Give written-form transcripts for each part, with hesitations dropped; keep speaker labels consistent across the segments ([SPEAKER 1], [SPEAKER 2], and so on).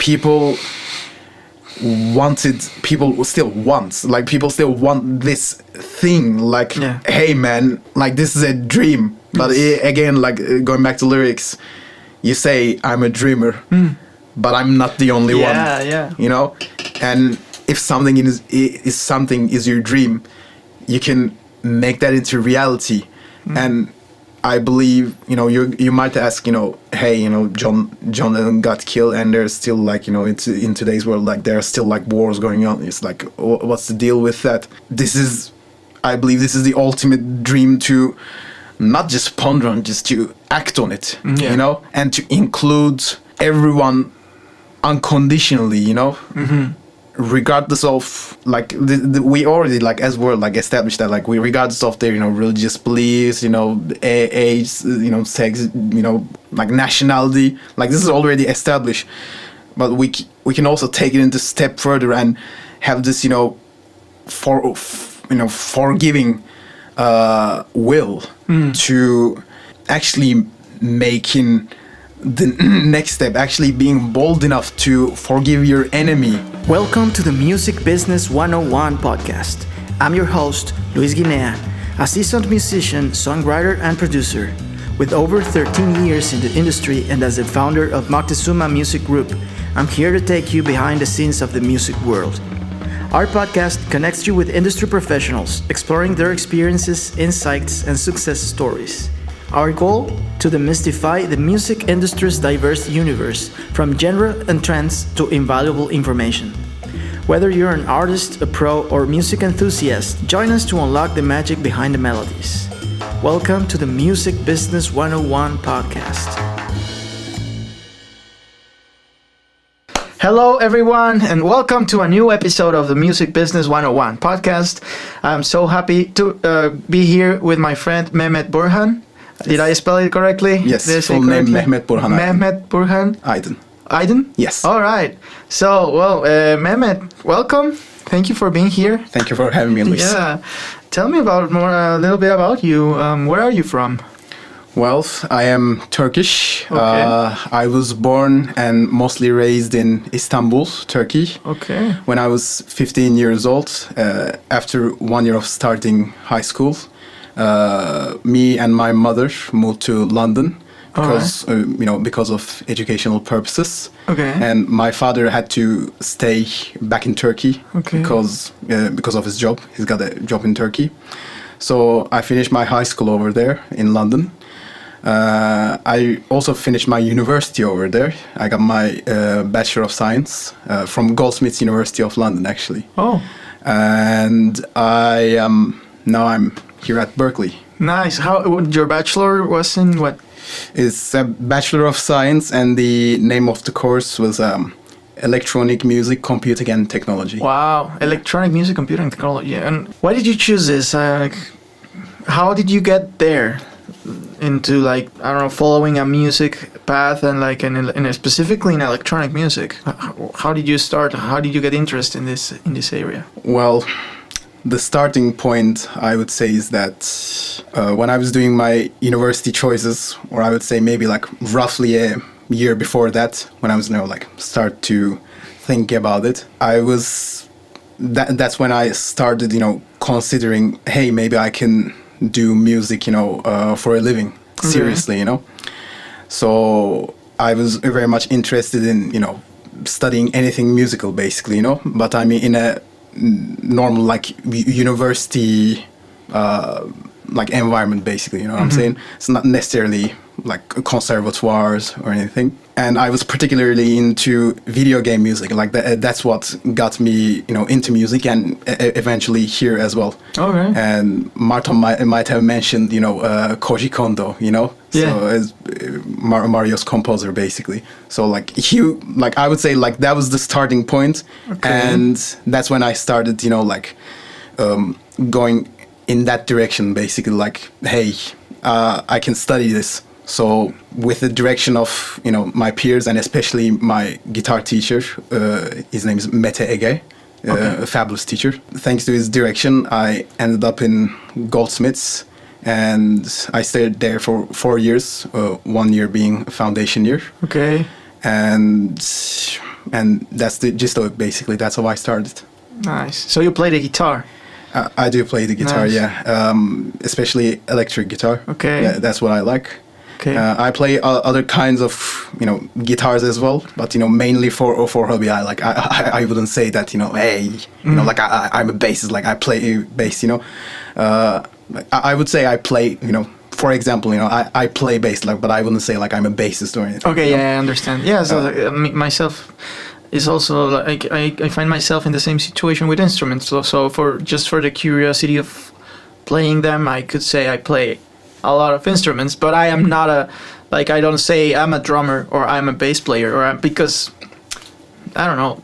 [SPEAKER 1] people still want this thing, like, hey man, like this is a dream. But again, like going back to lyrics, you say I'm a dreamer, but I'm not the only one. You know, and if something is your dream, you can make that into reality. And I believe, you know, you might ask, you know, hey, you know, John Lennon got killed, and there's still, like, you know, in today's world, like, there are still, like, wars going on. It's like, what's the deal with that? I believe this is the ultimate dream, to not just ponder on, just to act on it, you know, and to include everyone unconditionally, you know, regardless of, like, we already, like, as world, like, established that, like, we, regardless of their, you know, religious beliefs, you know, age, you know, sex, you know, like, nationality, like, this is already established. But we can also take it into step further and have this, you know, forgiving will to actually making the next step, actually being bold enough to forgive your enemy.
[SPEAKER 2] Welcome to the Music Business 101 podcast. I'm your host, Luis Guinea, a seasoned musician, songwriter, and producer. With over 13 years in the industry and as the founder of Moctezuma Music Group, I'm here to take you behind the scenes of the music world. Our podcast connects you with industry professionals, exploring their experiences, insights, and success stories. Our goal? To demystify the music industry's diverse universe, from genre and trends to invaluable information. Whether you're an artist, a pro, or music enthusiast, join us to unlock the magic behind the melodies. Welcome to the Music Business 101 podcast. Hello, everyone, and welcome to a new episode of the Music Business 101 podcast. I'm so happy to be here with my friend Mehmet Burhan. Did I spell it correctly?
[SPEAKER 1] Yes, full name Mehmet Burhan.
[SPEAKER 2] Mehmet Burhan?
[SPEAKER 1] Aydın.
[SPEAKER 2] Aydın?
[SPEAKER 1] Yes.
[SPEAKER 2] All right. So, well, Mehmet, welcome. Thank you for being here.
[SPEAKER 1] Thank you for having me, Luis.
[SPEAKER 2] Yeah. Tell me a little bit about you. Where are you from?
[SPEAKER 1] Well, I am Turkish.
[SPEAKER 2] Okay.
[SPEAKER 1] I was born and mostly raised in Istanbul, Turkey.
[SPEAKER 2] Okay.
[SPEAKER 1] When I was 15 years old, after 1 year of starting high school, me and my mother moved to London because because of educational purposes.
[SPEAKER 2] Okay.
[SPEAKER 1] And my father had to stay back in Turkey because of his job. He's got a job in Turkey. So I finished my high school over there in London. I also finished my university over there. I got my Bachelor of Science from Goldsmiths University of London, actually.
[SPEAKER 2] Oh.
[SPEAKER 1] And now I'm here at Berkeley.
[SPEAKER 2] Nice. Your bachelor was in what?
[SPEAKER 1] It's a Bachelor of Science, and the name of the course was Electronic Music, Computing and Technology.
[SPEAKER 2] Wow, Electronic Music, Computing and Technology. And why did you choose this? How did you get there into, like, I don't know, following a music path and like specifically in electronic music? How did you start? How did you get interested in this area?
[SPEAKER 1] Well, the starting point, I would say, is that when I was doing my university choices, or I would say maybe like roughly a year before that, when I was start to think about it, that's when I started, considering, hey, maybe I can do music, for a living, seriously, So I was very much interested in, studying anything musical, basically, but I mean in a normal university environment, basically, you know what I'm saying? It's not necessarily like conservatoires or anything. And I was particularly into video game music, that's what got me, into music, and eventually here as well.
[SPEAKER 2] Okay.
[SPEAKER 1] And Martin might have mentioned, Koji Kondo,
[SPEAKER 2] Yeah.
[SPEAKER 1] So as Mario's composer, basically. So I would say that was the starting point.
[SPEAKER 2] Okay.
[SPEAKER 1] And that's when I started, going in that direction, basically, hey, I can study this. So with the direction of, my peers, and especially my guitar teacher, his name is Mete Ege, a fabulous teacher. Thanks to his direction, I ended up in Goldsmiths, and I stayed there for 4 years, 1 year being foundation year.
[SPEAKER 2] Okay.
[SPEAKER 1] And and that's the gist of it. Basically, that's how I started.
[SPEAKER 2] Nice. So you play the guitar?
[SPEAKER 1] I do play the guitar,
[SPEAKER 2] Nice.
[SPEAKER 1] yeah, especially electric guitar.
[SPEAKER 2] Okay.
[SPEAKER 1] Yeah, that's what I like.
[SPEAKER 2] Okay.
[SPEAKER 1] I play other kinds of guitars as well, but mainly for hobby. I wouldn't say that hey like I'm a bassist, like I play bass. I would say I play for example I play bass, like, but I wouldn't say like I'm a bassist or anything.
[SPEAKER 2] Okay, yeah, I understand. Yeah, so myself is also like I find myself in the same situation with instruments. So for the curiosity of playing them, I could say I play a lot of instruments, but I am not I don't say I'm a drummer or I'm a bass player because I don't know.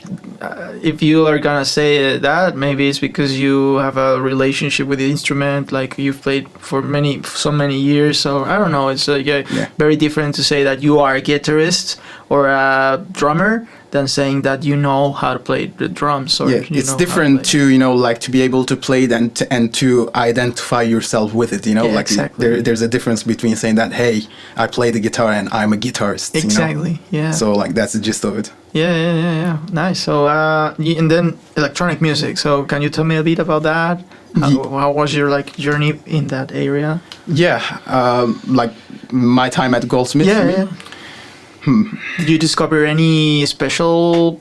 [SPEAKER 2] If you are gonna say that, maybe it's because you have a relationship with the instrument, like you've played for so many years. So I don't know. It's very different to say that you are a guitarist or a drummer than saying that you know how to play the drums. Or
[SPEAKER 1] it's different to like to be able to play it and to identify yourself with it. Like
[SPEAKER 2] exactly.
[SPEAKER 1] There's a difference between saying that, hey, I play the guitar and I'm a guitarist.
[SPEAKER 2] Exactly. Yeah.
[SPEAKER 1] So like that's the gist of it.
[SPEAKER 2] Yeah. Nice. So and then electronic music. So can you tell me a bit about that? How was your journey in that area?
[SPEAKER 1] Yeah. Like my time at Goldsmith.
[SPEAKER 2] Yeah. Did you discover any special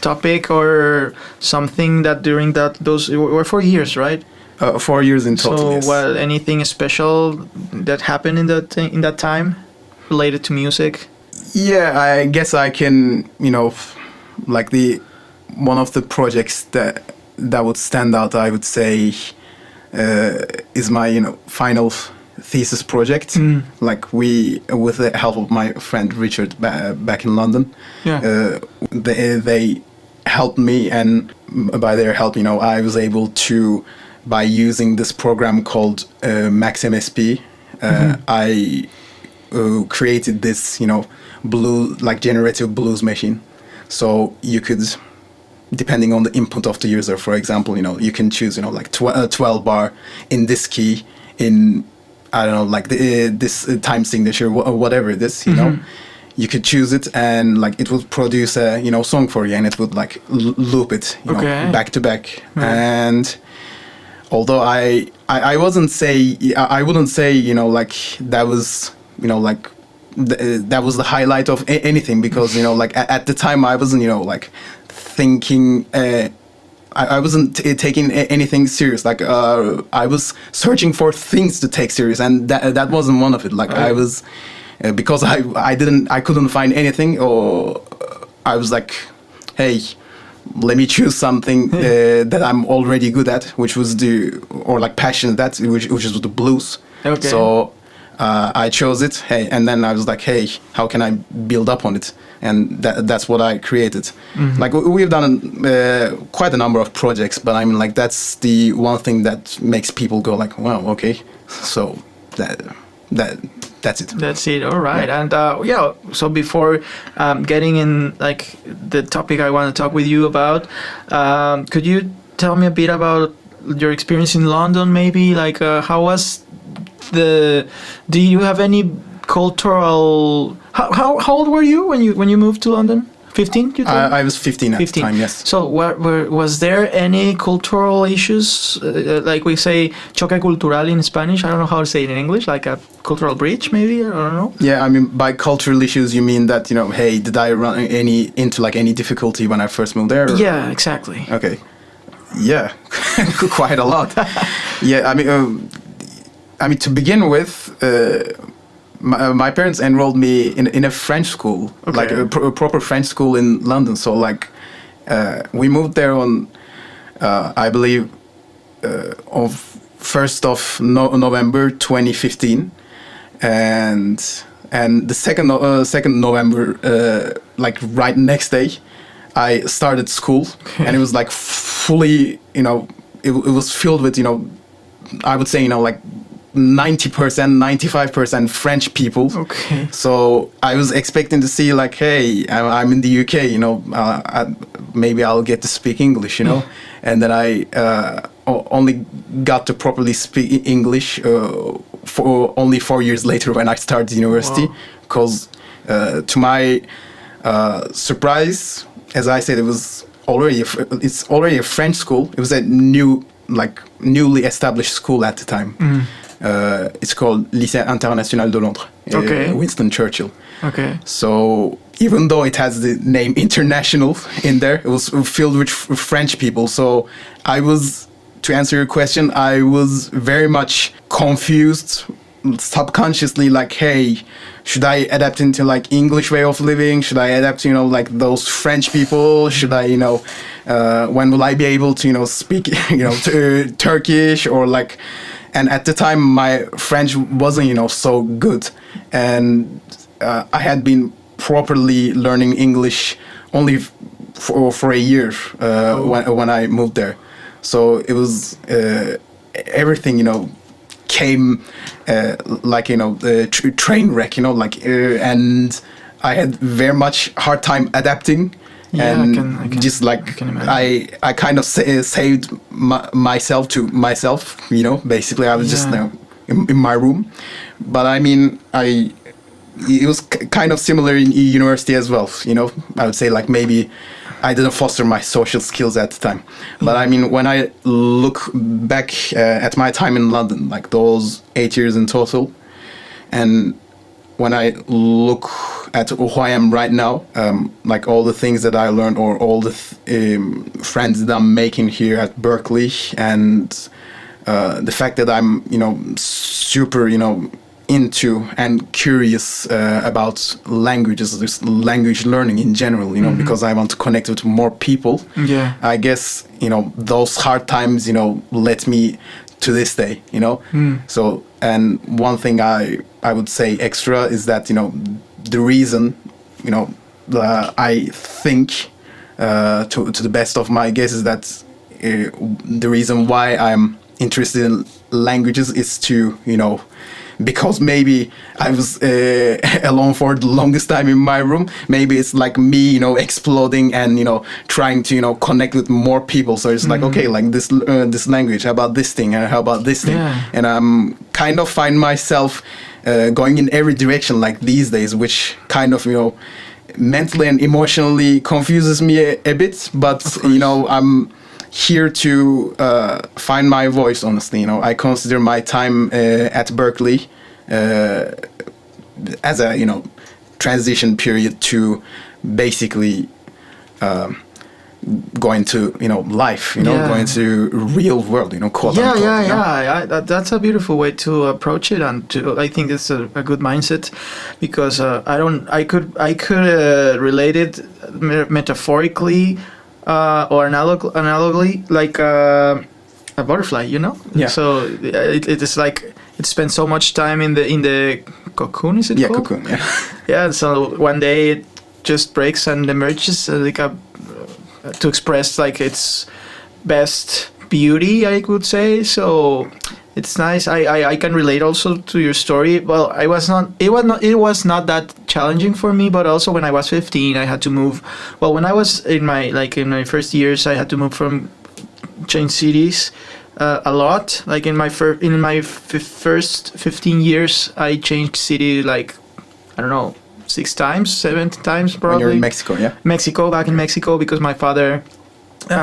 [SPEAKER 2] topic or something that during those were 4 years, right?
[SPEAKER 1] 4 years in total.
[SPEAKER 2] So,
[SPEAKER 1] yes.
[SPEAKER 2] Anything special that happened in that time related to music?
[SPEAKER 1] Yeah, I guess I can, like one of the projects that would stand out, I would say, is my final thesis project. Like with the help of my friend Richard back in London, they helped me, and by their help I was able to, by using this program called Max MSP, I created this generative blues machine. So you could, depending on the input of the user, for example, you can choose 12 bar in this key, in I don't know, like this time signature, whatever it is, you could choose it, and it would produce a song for you, and it would loop it back to back. And although I wouldn't say that was that was the highlight of anything, because at the time I wasn't thinking. I wasn't taking anything serious. I was searching for things to take serious, and that wasn't one of it. I was because I couldn't find anything, or I was like, hey, let me choose something that I'm already good at, which was passionate at, which is the blues. Okay. So I chose it. Hey, and then I was like, hey, how can I build up on it? And that's what I created. We've done quite a number of projects, but I mean, that's the one thing that makes people go wow, okay. So that's it.
[SPEAKER 2] That's it. All right. Yeah. And so before getting in the topic I want to talk with you about, could you tell me a bit about your experience in London? Maybe how was do you have any cultural? How old were you when you moved to London? 15?
[SPEAKER 1] I was 15 at the time. Yes.
[SPEAKER 2] So was there any cultural issues, like we say choque cultural in Spanish? I don't know how to say it in English. Like a cultural breach, maybe? I don't know.
[SPEAKER 1] Yeah, I mean, by cultural issues, you mean that hey, did I run into any difficulty when I first moved there? Or?
[SPEAKER 2] Yeah, exactly.
[SPEAKER 1] Okay. Yeah, quite a lot. Yeah, I mean, to begin with, my parents enrolled me in a French school, a proper French school in London. So we moved there on, I believe, on 1st of November 2015, and the second November, right next day, I started school, and it was fully, it was filled with, I would say, 90%, 95% French people. Okay. So I was expecting to see hey, I'm in the UK, maybe I'll get to speak English, and then I only got to properly speak English for only 4 years later when I started university, because to my Surprise, as I said, it's already a French school. It was a newly established school at the time. It's called Lycée International de Londres.
[SPEAKER 2] Okay.
[SPEAKER 1] Winston Churchill.
[SPEAKER 2] Okay.
[SPEAKER 1] So even though it has the name international in there, it was filled with French people. So to answer your question, I was very much confused subconsciously, like, hey, should I adapt into like English way of living? Should I adapt to, like those French people? Should I, when will I be able to, speak, Turkish or like, and at the time my French wasn't, so good. And I had been properly learning English only for a year when I moved there. So it was everything, came like the train wreck, and I had very much hard time adapting.
[SPEAKER 2] Yeah,
[SPEAKER 1] and
[SPEAKER 2] I can,
[SPEAKER 1] just like I kind of saved myself to myself, basically I was just in my room. But I mean, it was kind of similar in university as well, I would say like maybe I didn't foster my social skills at the time. But I mean, when I look back at my time in London, like those 8 years in total, and when I look at who I am right now, like all the things that I learned or all the friends that I'm making here at Berkeley, and the fact that I'm, super, into and curious about languages, just language learning in general, because I want to connect with more people.
[SPEAKER 2] Yeah.
[SPEAKER 1] I guess, those hard times, led me to this day, So, and one thing I would say extra is that, the reason, I think to the best of my guess is that the reason why I'm interested in languages is to, because maybe I was alone for the longest time in my room. Maybe it's like me, exploding and, trying to, connect with more people. So it's like, okay, like this language, how about this thing, and how about this thing?
[SPEAKER 2] Yeah.
[SPEAKER 1] And I'm kind of find myself going in every direction like these days, which kind of, mentally and emotionally confuses me a bit. But, I'm here to find my voice, honestly. I consider my time at Berkeley as a transition period to basically going to life, going to real world, quote unquote.
[SPEAKER 2] That's a beautiful way to approach it, and I think it's a good mindset, because I could relate it metaphorically or analogically, like a butterfly,
[SPEAKER 1] Yeah.
[SPEAKER 2] So it is like it spends so much time in the cocoon. Is it called?
[SPEAKER 1] Cocoon. Yeah.
[SPEAKER 2] Yeah. So one day it just breaks and emerges to express like its best beauty, I could say. So it's nice. I can relate also to your story. Well, it was not that challenging for me, but also when I was 15, I had to move. Well, when I was in my first years, I had to move from change cities a lot. Like in my first 15 years, I changed city like, I don't know, 6 times, 7 times probably.
[SPEAKER 1] When you're in Mexico, yeah?
[SPEAKER 2] Back in Mexico, because my father,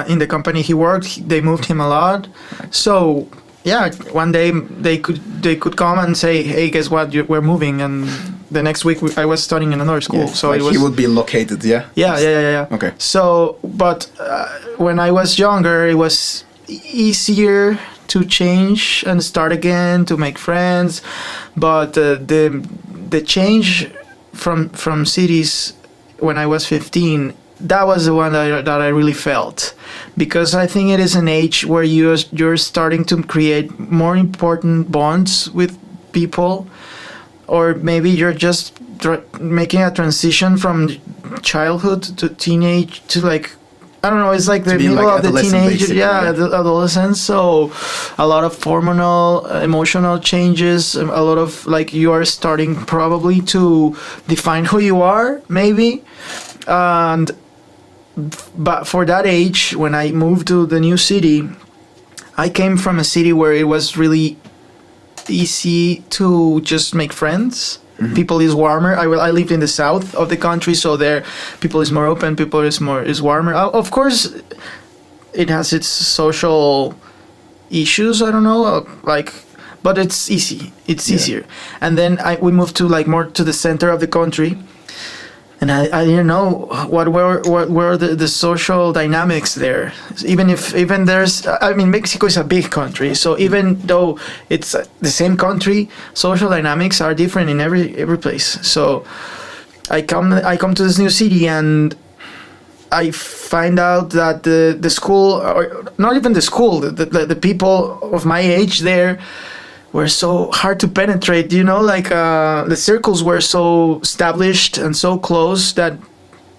[SPEAKER 2] in the company he worked, they moved him a lot. So yeah, one day they could come and say, hey, guess what, we're moving, and the next week I was studying in another school.
[SPEAKER 1] Yeah,
[SPEAKER 2] so
[SPEAKER 1] like
[SPEAKER 2] it was,
[SPEAKER 1] he would be located, yeah?
[SPEAKER 2] Yeah.
[SPEAKER 1] Okay.
[SPEAKER 2] So, but when I was younger, it was easier to change and start again, to make friends. But the change from cities when I was 15, that was the one that I really felt, because I think it is an age where you're starting to create more important bonds with people, or maybe you're just making a transition from childhood to teenage to like, I don't know, it's like the middle of the teenage, the adolescence. So a lot of hormonal, emotional changes, a lot of like you are starting probably to define who you are, maybe. But for that age, when I moved to the new city, I came from a city where it was really easy to just make friends. People is warmer. I lived in the south of the country, so there people is more open. People is warmer. Of course, it has its social issues. I don't know, but it's easy. It's easier. And then we moved to more to the center of the country. And I didn't know what were the social dynamics there. Even there's, Mexico is a big country, so even though it's the same country, social dynamics are different in every place. So I come to this new city and I find out that the school, or not even the school, the people of my age there were so hard to penetrate, the circles were so established and so close that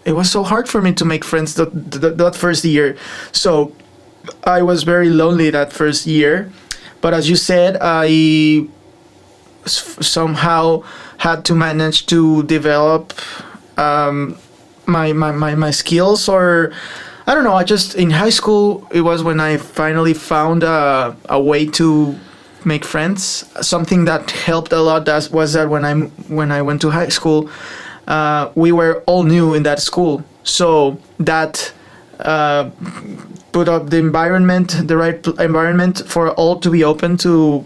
[SPEAKER 2] it was so hard for me to make friends that first year. So I was very lonely that first year. But as you said, I somehow had to manage to develop my skills, or I don't know, I just, in high school, it was when I finally found a way to make friends. Something that helped a lot was that when I went to high school, we were all new in that school, so that put up the right environment for all to be open to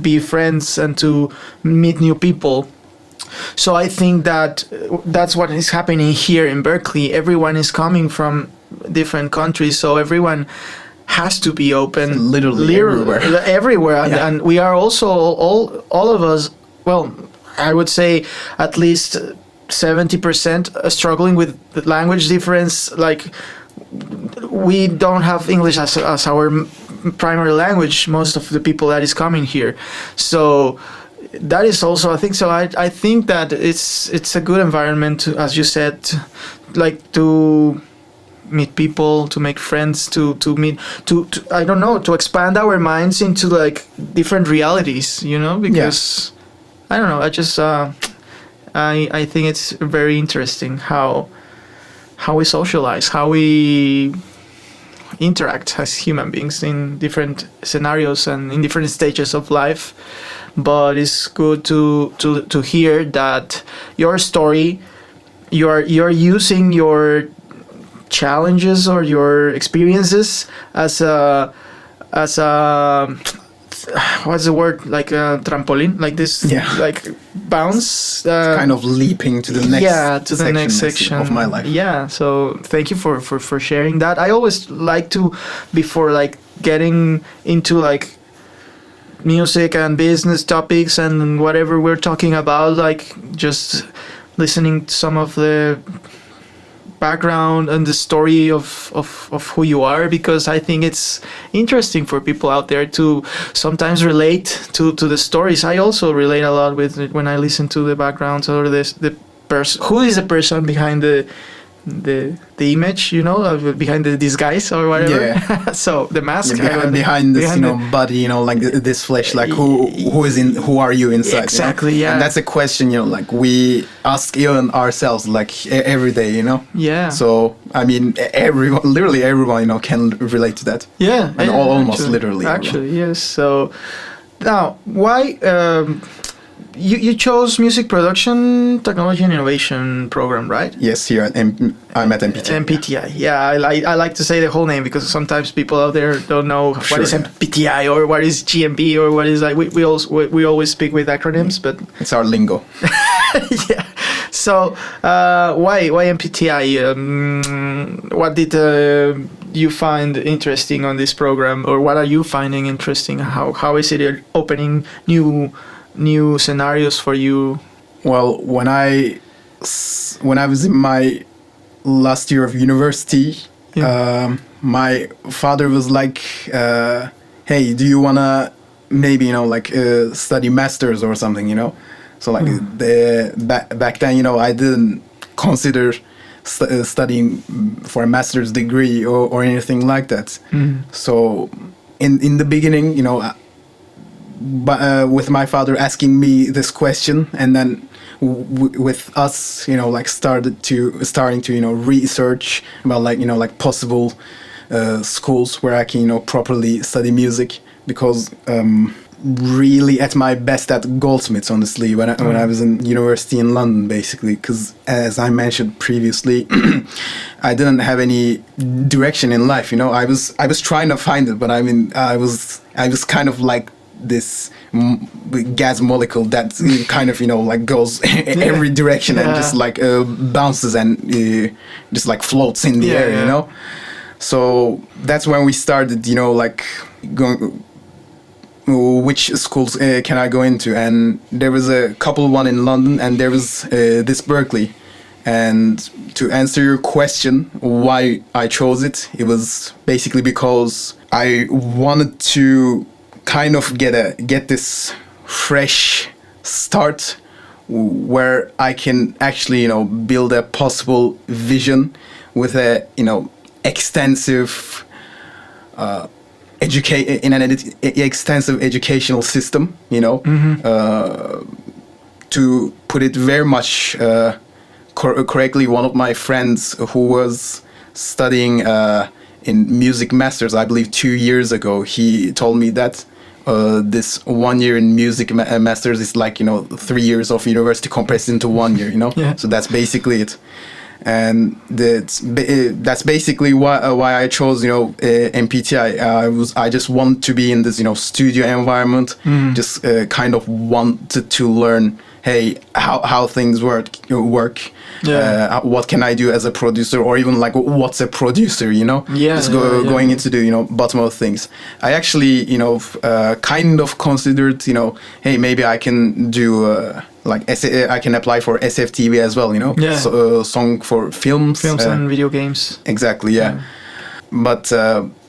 [SPEAKER 2] be friends and to meet new people. So I think that's what is happening here in Berkeley. Everyone is coming from different countries, so everyone has to be open,
[SPEAKER 1] literally
[SPEAKER 2] everywhere.
[SPEAKER 1] Yeah.
[SPEAKER 2] And we are also all of us, well, I would say at least 70% struggling with the language difference. Like, we don't have English as our primary language, most of the people that is coming here. So that is also, I think so. I think that it's a good environment to, as you said, to meet people, to make friends, to meet, to I don't know, to expand our minds into different realities, because I don't know, I just I think it's very interesting how we socialize, how we interact as human beings in different scenarios and in different stages of life. But it's good to hear that your story, you're using your challenges or your experiences as a what's the word, like a trampoline, like this, like bounce,
[SPEAKER 1] kind of leaping to the next section of my life.
[SPEAKER 2] So thank you for sharing that. I always like to, before getting into music and business topics and whatever we're talking about, just listening to some of the background and the story of who you are, because I think it's interesting for people out there to sometimes relate to the stories. I also relate a lot with it when I listen to the backgrounds or the person, who is the person behind the image, behind the disguise or whatever. So the mask,
[SPEAKER 1] behind this body, this flesh, who are you inside?
[SPEAKER 2] Exactly.
[SPEAKER 1] And that's a question, we ask even ourselves every day, So I mean, literally everyone can relate to that. And almost literally
[SPEAKER 2] actually yes. So now, why you chose music production, technology and innovation program, right?
[SPEAKER 1] Yes, here I'm at MPTI.
[SPEAKER 2] MPTI, I like to say the whole name because sometimes people out there don't know what is MPTI or what is GMB or what is we always speak with acronyms, but
[SPEAKER 1] it's our lingo.
[SPEAKER 2] So why MPTI? What did you find interesting on this program, or what are you finding interesting? How is it opening new scenarios for you?
[SPEAKER 1] Well, when I was in my last year of university, my father was like, hey, do you wanna maybe study masters or something, so back then, I didn't consider studying for a master's degree or anything like that. So in the beginning, with my father asking me this question, and then with us, starting to research about possible schools where I can properly study music, because really at my best at goldsmiths, honestly, when I was in university in London, basically, because as I mentioned previously, I didn't have any direction in life. I was trying to find it, but I mean, I was kind of like this gas molecule that kind of like goes every direction and just like bounces and just like floats in the air. So that's when we started, like going, which schools can I go into? And there was a couple, one in London, and there was this Berkeley. And to answer your question, why I chose it, it was basically because I wanted to kind of get this fresh start where I can actually, build a possible vision with a, extensive extensive educational system, to put it very much correctly. One of my friends who was studying in music masters, I believe 2 years ago, he told me that this 1 year in music masters is like 3 years of university compressed into 1 year. So that's basically it. And that's basically why I chose MPTI. I just want to be in this studio environment. Just kind of wanted to learn, hey, how things work. What can I do as a producer, or even like what's a producer? Going into the bottom of things. I actually kind of considered hey, maybe I can do. I can apply for SFTV as well, song for films
[SPEAKER 2] and video games.
[SPEAKER 1] Exactly, yeah. But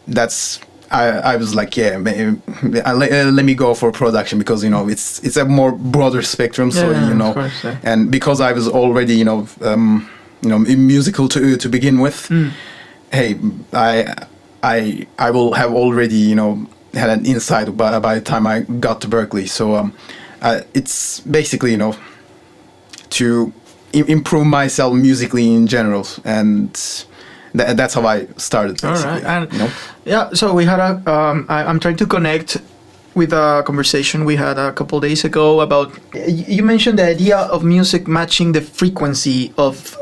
[SPEAKER 1] that's I was like, let me go for production, because it's a more broader spectrum. So
[SPEAKER 2] of course, yeah.
[SPEAKER 1] And because I was already musical to begin with, hey, I will have already had an insight by the time I got to Berkeley. So it's basically to improve myself musically in general, and that's how I started. Basically.
[SPEAKER 2] All right, and so we had I'm trying to connect with a conversation we had a couple days ago about. You mentioned the idea of music matching the frequency of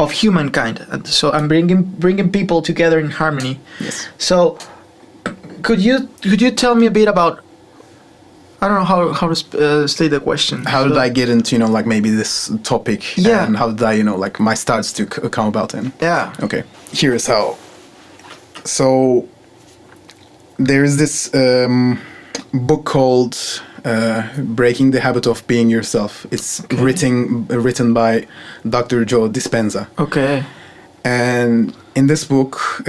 [SPEAKER 2] humankind, and so I'm bringing people together in harmony.
[SPEAKER 1] Yes.
[SPEAKER 2] So could you tell me a bit about? I don't know how to state the question.
[SPEAKER 1] How did I get into like maybe this topic?
[SPEAKER 2] Yeah.
[SPEAKER 1] And how did I like my starts to come about in?
[SPEAKER 2] Yeah.
[SPEAKER 1] Okay. Here's how. So there is this book called Breaking the Habit of Being Yourself. It's written by Dr. Joe Dispenza.
[SPEAKER 2] Okay.
[SPEAKER 1] And in this book,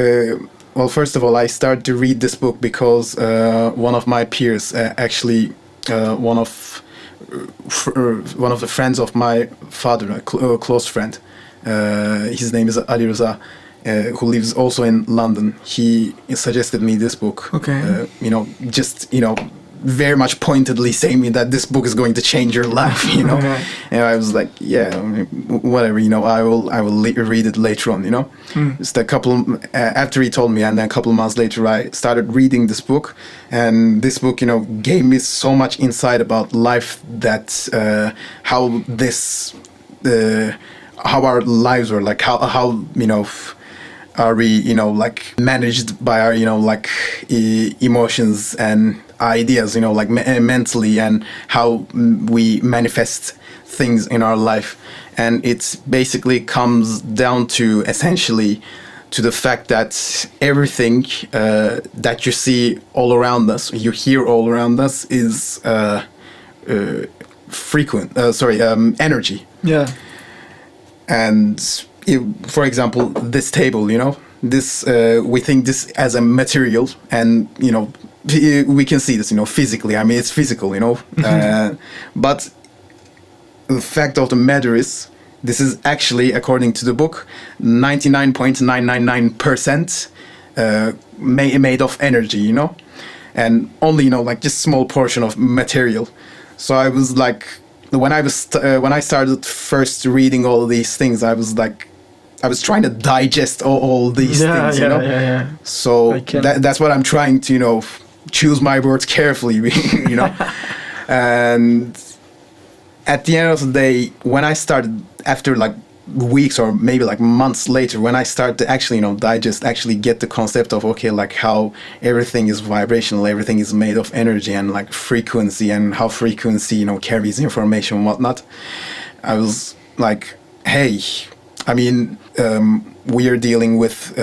[SPEAKER 1] well, first of all, I started to read this book because one of my peers, actually, one of the friends of my father, a close friend, his name is Ali Reza, who lives also in London. He suggested me this book.
[SPEAKER 2] Okay.
[SPEAKER 1] Very much pointedly saying me that this book is going to change your life.
[SPEAKER 2] Okay.
[SPEAKER 1] And I was like, yeah, whatever. I will read it later on. Just a couple after he told me, and then a couple of months later, I started reading this book, and this book, gave me so much insight about life, that how our lives were, like how are we like managed by our emotions and ideas, like mentally, and how we manifest things in our life. And it basically comes down to essentially to the fact that everything that you see all around us, you hear all around us, is energy.
[SPEAKER 2] Yeah.
[SPEAKER 1] And for example, this table, this we think this as a material, and we can see this, physically. I mean, it's physical, but the fact of the matter is, this is actually, according to the book, 99.999% made of energy, and only, like just small portion of material. So I was like, when I started first reading all these things, I was trying to digest all these things,
[SPEAKER 2] Yeah.
[SPEAKER 1] So that's what I'm trying to, choose my words carefully, you know. And at the end of the day, when I started, after like weeks or maybe like months later, when I start to actually, you know, digest, actually get the concept of, okay, like how everything is vibrational, everything is made of energy and like frequency, and how frequency, you know, carries information and whatnot, I was like, hey, I mean, we are dealing with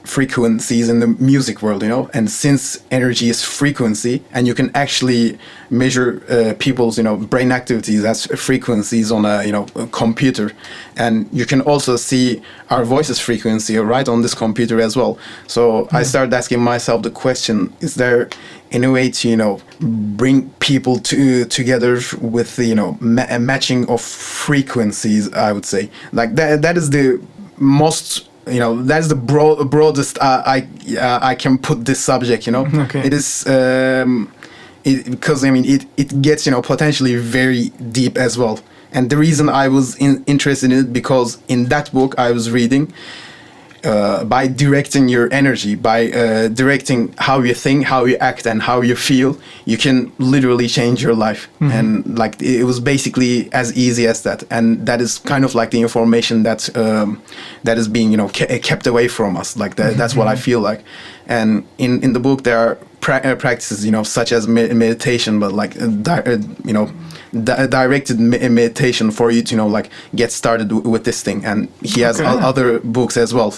[SPEAKER 1] frequencies in the music world, you know, and since energy is frequency, and you can actually measure people's, you know, brain activities as frequencies on a, you know, a computer, and you can also see our voices frequency right on this computer as well. So I started asking myself the question: is there any way to, you know, bring people together with the, you know, matching of frequencies? I would say like that is the most, you know, that's the broadest I can put this subject, you know.
[SPEAKER 2] Okay.
[SPEAKER 1] It is because I mean it gets, you know, potentially very deep as well. And the reason I was interested in it, because in that book I was reading, by directing your energy, by directing how you think, how you act, and how you feel, you can literally change your life. And like it was basically as easy as that. And that is kind of like the information that that is being, you know, kept away from us. Like that's what I feel like. And in the book there are practices, you know, such as meditation, but like you know, directed meditation for you to, you know, like get started with this thing. And he has other books as well.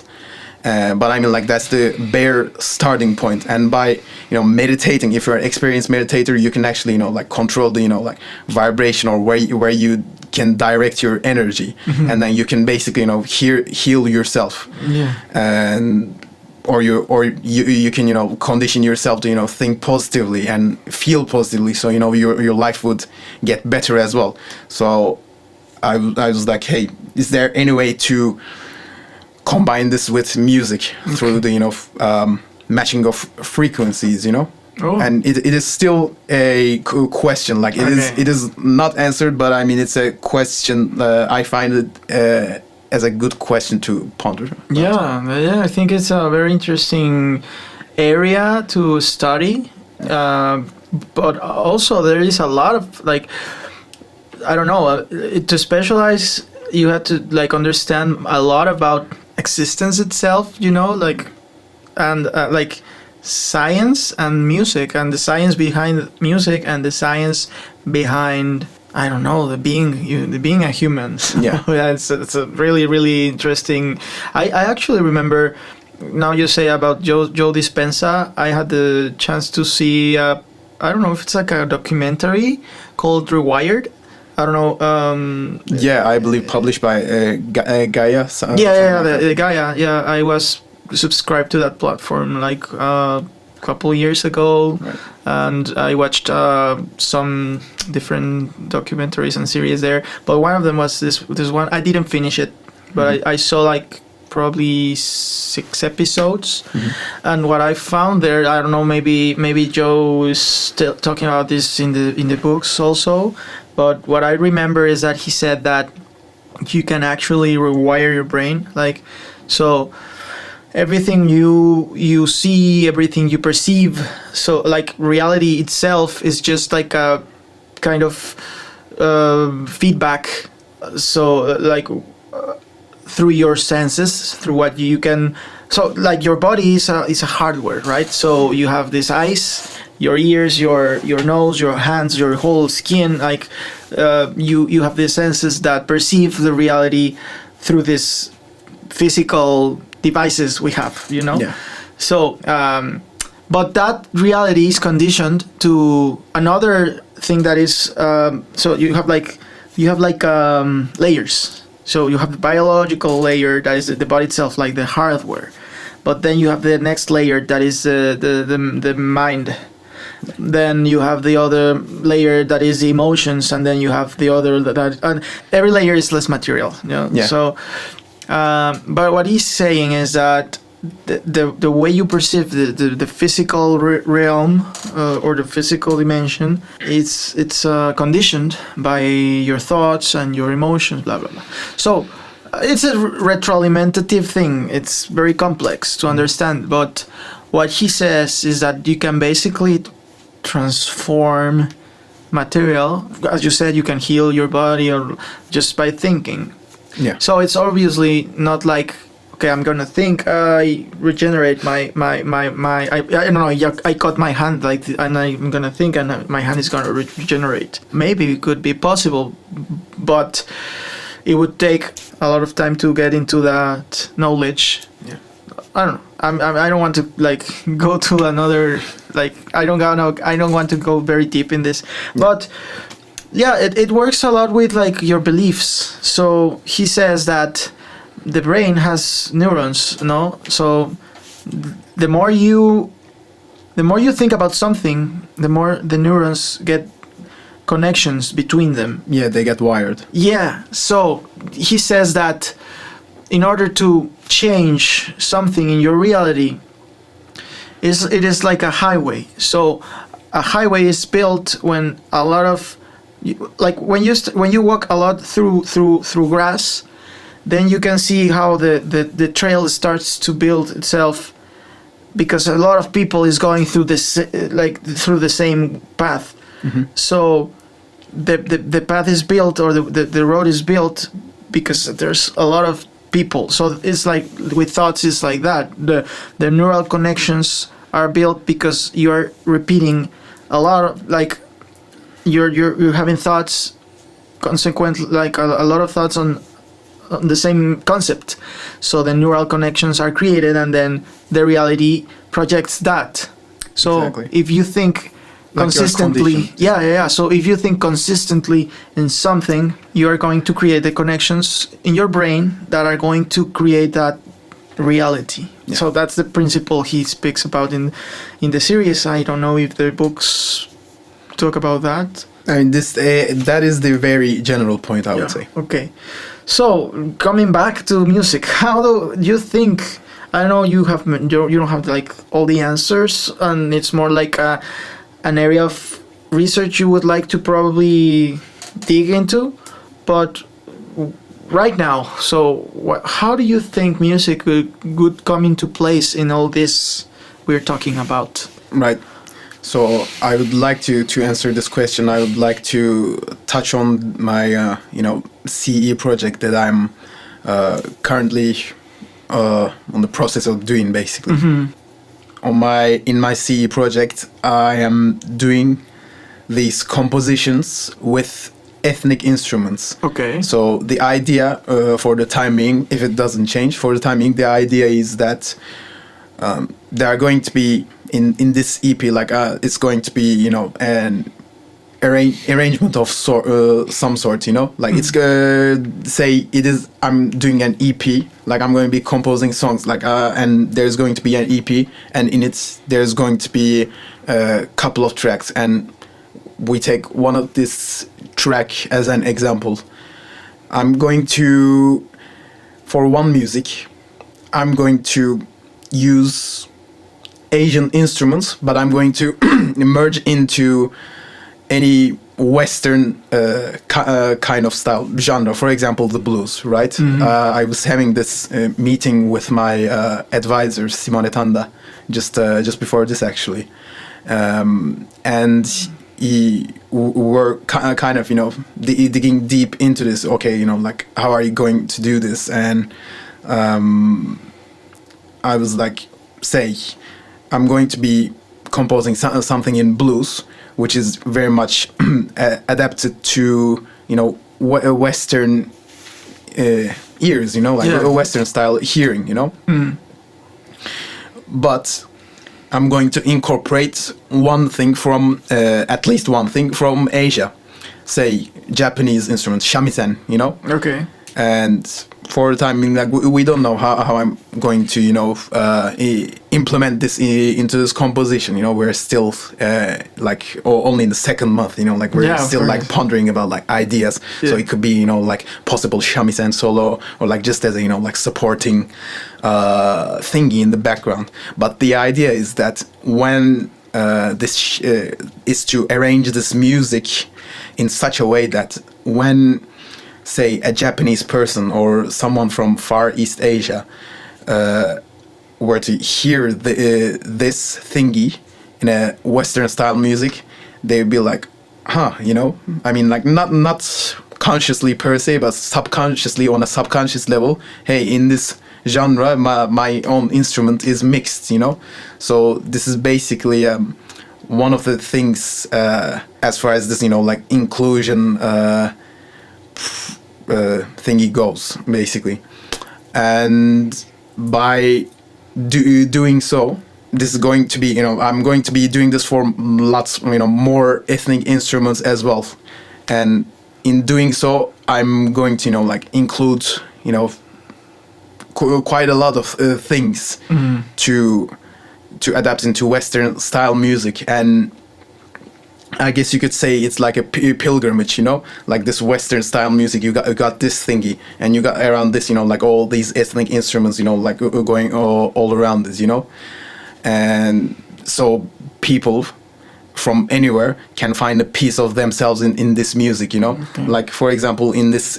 [SPEAKER 1] But I mean, like that's the bare starting point. And by, you know, meditating, if you're an experienced meditator, you can actually, you know, like control the, you know, like vibration, or where you can direct your energy, and then you can basically, you know, heal yourself.
[SPEAKER 2] Yeah.
[SPEAKER 1] And or you can, you know, condition yourself to, you know, think positively and feel positively, so, you know, your life would get better as well. So I was like, hey, is there any way to combine this with music through the, you know, matching of frequencies, you know?
[SPEAKER 2] Oh.
[SPEAKER 1] And it is still a question, like it is not answered, but I mean it's a question. I find it as a good question to ponder.
[SPEAKER 2] Yeah, I think it's a very interesting area to study, but also there is a lot of, like, I don't know, to specialize you have to like understand a lot about existence itself, you know, like, and like science and music, and the science behind music, and the science behind, I don't know, the being a human.
[SPEAKER 1] Yeah.
[SPEAKER 2] it's a really, really interesting. I actually remember, now you say about Joe Dispenza, I had the chance to see, I don't know if it's like a documentary called Rewired. I don't know.
[SPEAKER 1] Yeah, I believe published by Gaia.
[SPEAKER 2] The Gaia. Yeah, I was subscribed to that platform like a couple years ago,
[SPEAKER 1] right.
[SPEAKER 2] And I watched some different documentaries and series there. But one of them was this one. I didn't finish it, but I saw like probably 6 episodes, and what I found there, I don't know, maybe Joe is still talking about this in the books also. But what I remember is that he said that you can actually rewire your brain. Like, so everything you see, everything you perceive, so like reality itself is just like a kind of feedback. So like through your senses, through what you can. So like your body is a hardware, right? So you have this eyes, your ears, your nose, your hands, your whole skin, like you have the senses that perceive the reality through these physical devices we have, you know?
[SPEAKER 1] Yeah.
[SPEAKER 2] So, but that reality is conditioned to another thing that is, so you have like layers. So you have the biological layer, that is the body itself, like the hardware. But then you have the next layer, that is the mind. Then you have the other layer, that is the emotions, and then you have the other that and every layer is less material, you know?
[SPEAKER 1] Yeah.
[SPEAKER 2] So but what he's saying is that the way you perceive the physical realm or the physical dimension, it's conditioned by your thoughts and your emotions, blah blah blah. So it's a retroalimentative thing. It's very complex to understand, but what he says is that you can basically transform material. As you said, you can heal your body or just by thinking.
[SPEAKER 1] Yeah.
[SPEAKER 2] So it's obviously not like, okay, I'm gonna think, I regenerate I don't know, I cut my hand and I'm gonna think and my hand is gonna regenerate. Maybe it could be possible, but it would take a lot of time to get into that knowledge.
[SPEAKER 1] Yeah.
[SPEAKER 2] I don't know. I don't want to like go to another I don't want to go very deep in this, but yeah, it works a lot with like your beliefs. So he says that the brain has neurons, no? So the more you think about something, the more the neurons get connections between them.
[SPEAKER 1] Yeah, they get wired.
[SPEAKER 2] Yeah. So he says that in order to change something in your reality, it is like a highway. So a highway is built when a lot of when you walk a lot through grass, then you can see how the trail starts to build itself, because a lot of people is going through this through the same path.
[SPEAKER 1] Mm-hmm.
[SPEAKER 2] So the path is built, or the road is built because there's a lot of people. So it's like with thoughts, it's like that. The neural connections are built because you're repeating a lot of you're having thoughts consequently, a lot of thoughts on the same concept. So the neural connections are created, and then the reality projects that. So
[SPEAKER 1] exactly.
[SPEAKER 2] If you think consistently, so if you think consistently in something, you are going to create the connections in your brain that are going to create that reality. Yeah. So that's the principle he speaks about in the series. I don't know if the books talk about that.
[SPEAKER 1] I mean, that is the very general point, I would say.
[SPEAKER 2] Okay. So coming back to music, how do you think? I know you don't have like all the answers, and it's more like an area of research you would like to probably dig into, but right now, so how do you think music would come into place in all this we're talking about?
[SPEAKER 1] Right. So I would like to answer this question. I would like to touch on my CE project that I'm currently on the process of doing, basically.
[SPEAKER 2] Mm-hmm.
[SPEAKER 1] In my CE project, I am doing these compositions with ethnic instruments.
[SPEAKER 2] Okay.
[SPEAKER 1] So the idea for the time being, if it doesn't change, for the time being, the idea is that there are going to be in this EP, it's going to be an arrangement of some sort, it's say it is, I'm doing an EP, I'm going to be composing songs, and there's going to be an EP, and in it there's going to be a couple of tracks, and we take one of this track as an example. I'm going to, for one music, I'm going to use Asian instruments, but I'm going to merge into any Western kind of style genre. For example, the blues, right? Mm-hmm. I was having this meeting with my advisor Simone Tanda just before this, actually, and we were kind of digging deep into this. Okay, how are you going to do this? And I was like, say, I'm going to be composing something in blues, which is very much adapted to Western ears, a Western style hearing,
[SPEAKER 2] Mm.
[SPEAKER 1] But I'm going to incorporate one thing from at least one thing from Asia, say Japanese instruments, shamisen,
[SPEAKER 2] Okay.
[SPEAKER 1] And for the time being, we don't know how I'm going to implement this into this composition. We're still only in the second month. We're still pondering about ideas. Yeah. So it could be possible shamisen solo, or just as a supporting thingy in the background. But the idea is that when this is to arrange this music in such a way that when, say, a Japanese person or someone from Far East Asia were to hear this thingy in a Western style music, they would be like, huh, you know, I mean, like not consciously per se, but subconsciously, on a subconscious level, hey, in this genre, my own instrument is mixed, you know. So this is basically one of the things as far as this, you know, like inclusion thingy goes, basically. And by doing so, this is going to be, you know, I'm going to be doing this for lots, you know, more ethnic instruments as well. And in doing so, I'm going to, you know, like include, you know, quite a lot of things to adapt into Western style music. And I guess you could say it's like a pilgrimage, you know, like this Western style music. You got this thingy, and you got around this, you know, like all these ethnic instruments, you know, like going all around this, you know. And so people from anywhere can find a piece of themselves in this music, you know. Okay. Like, for example, in this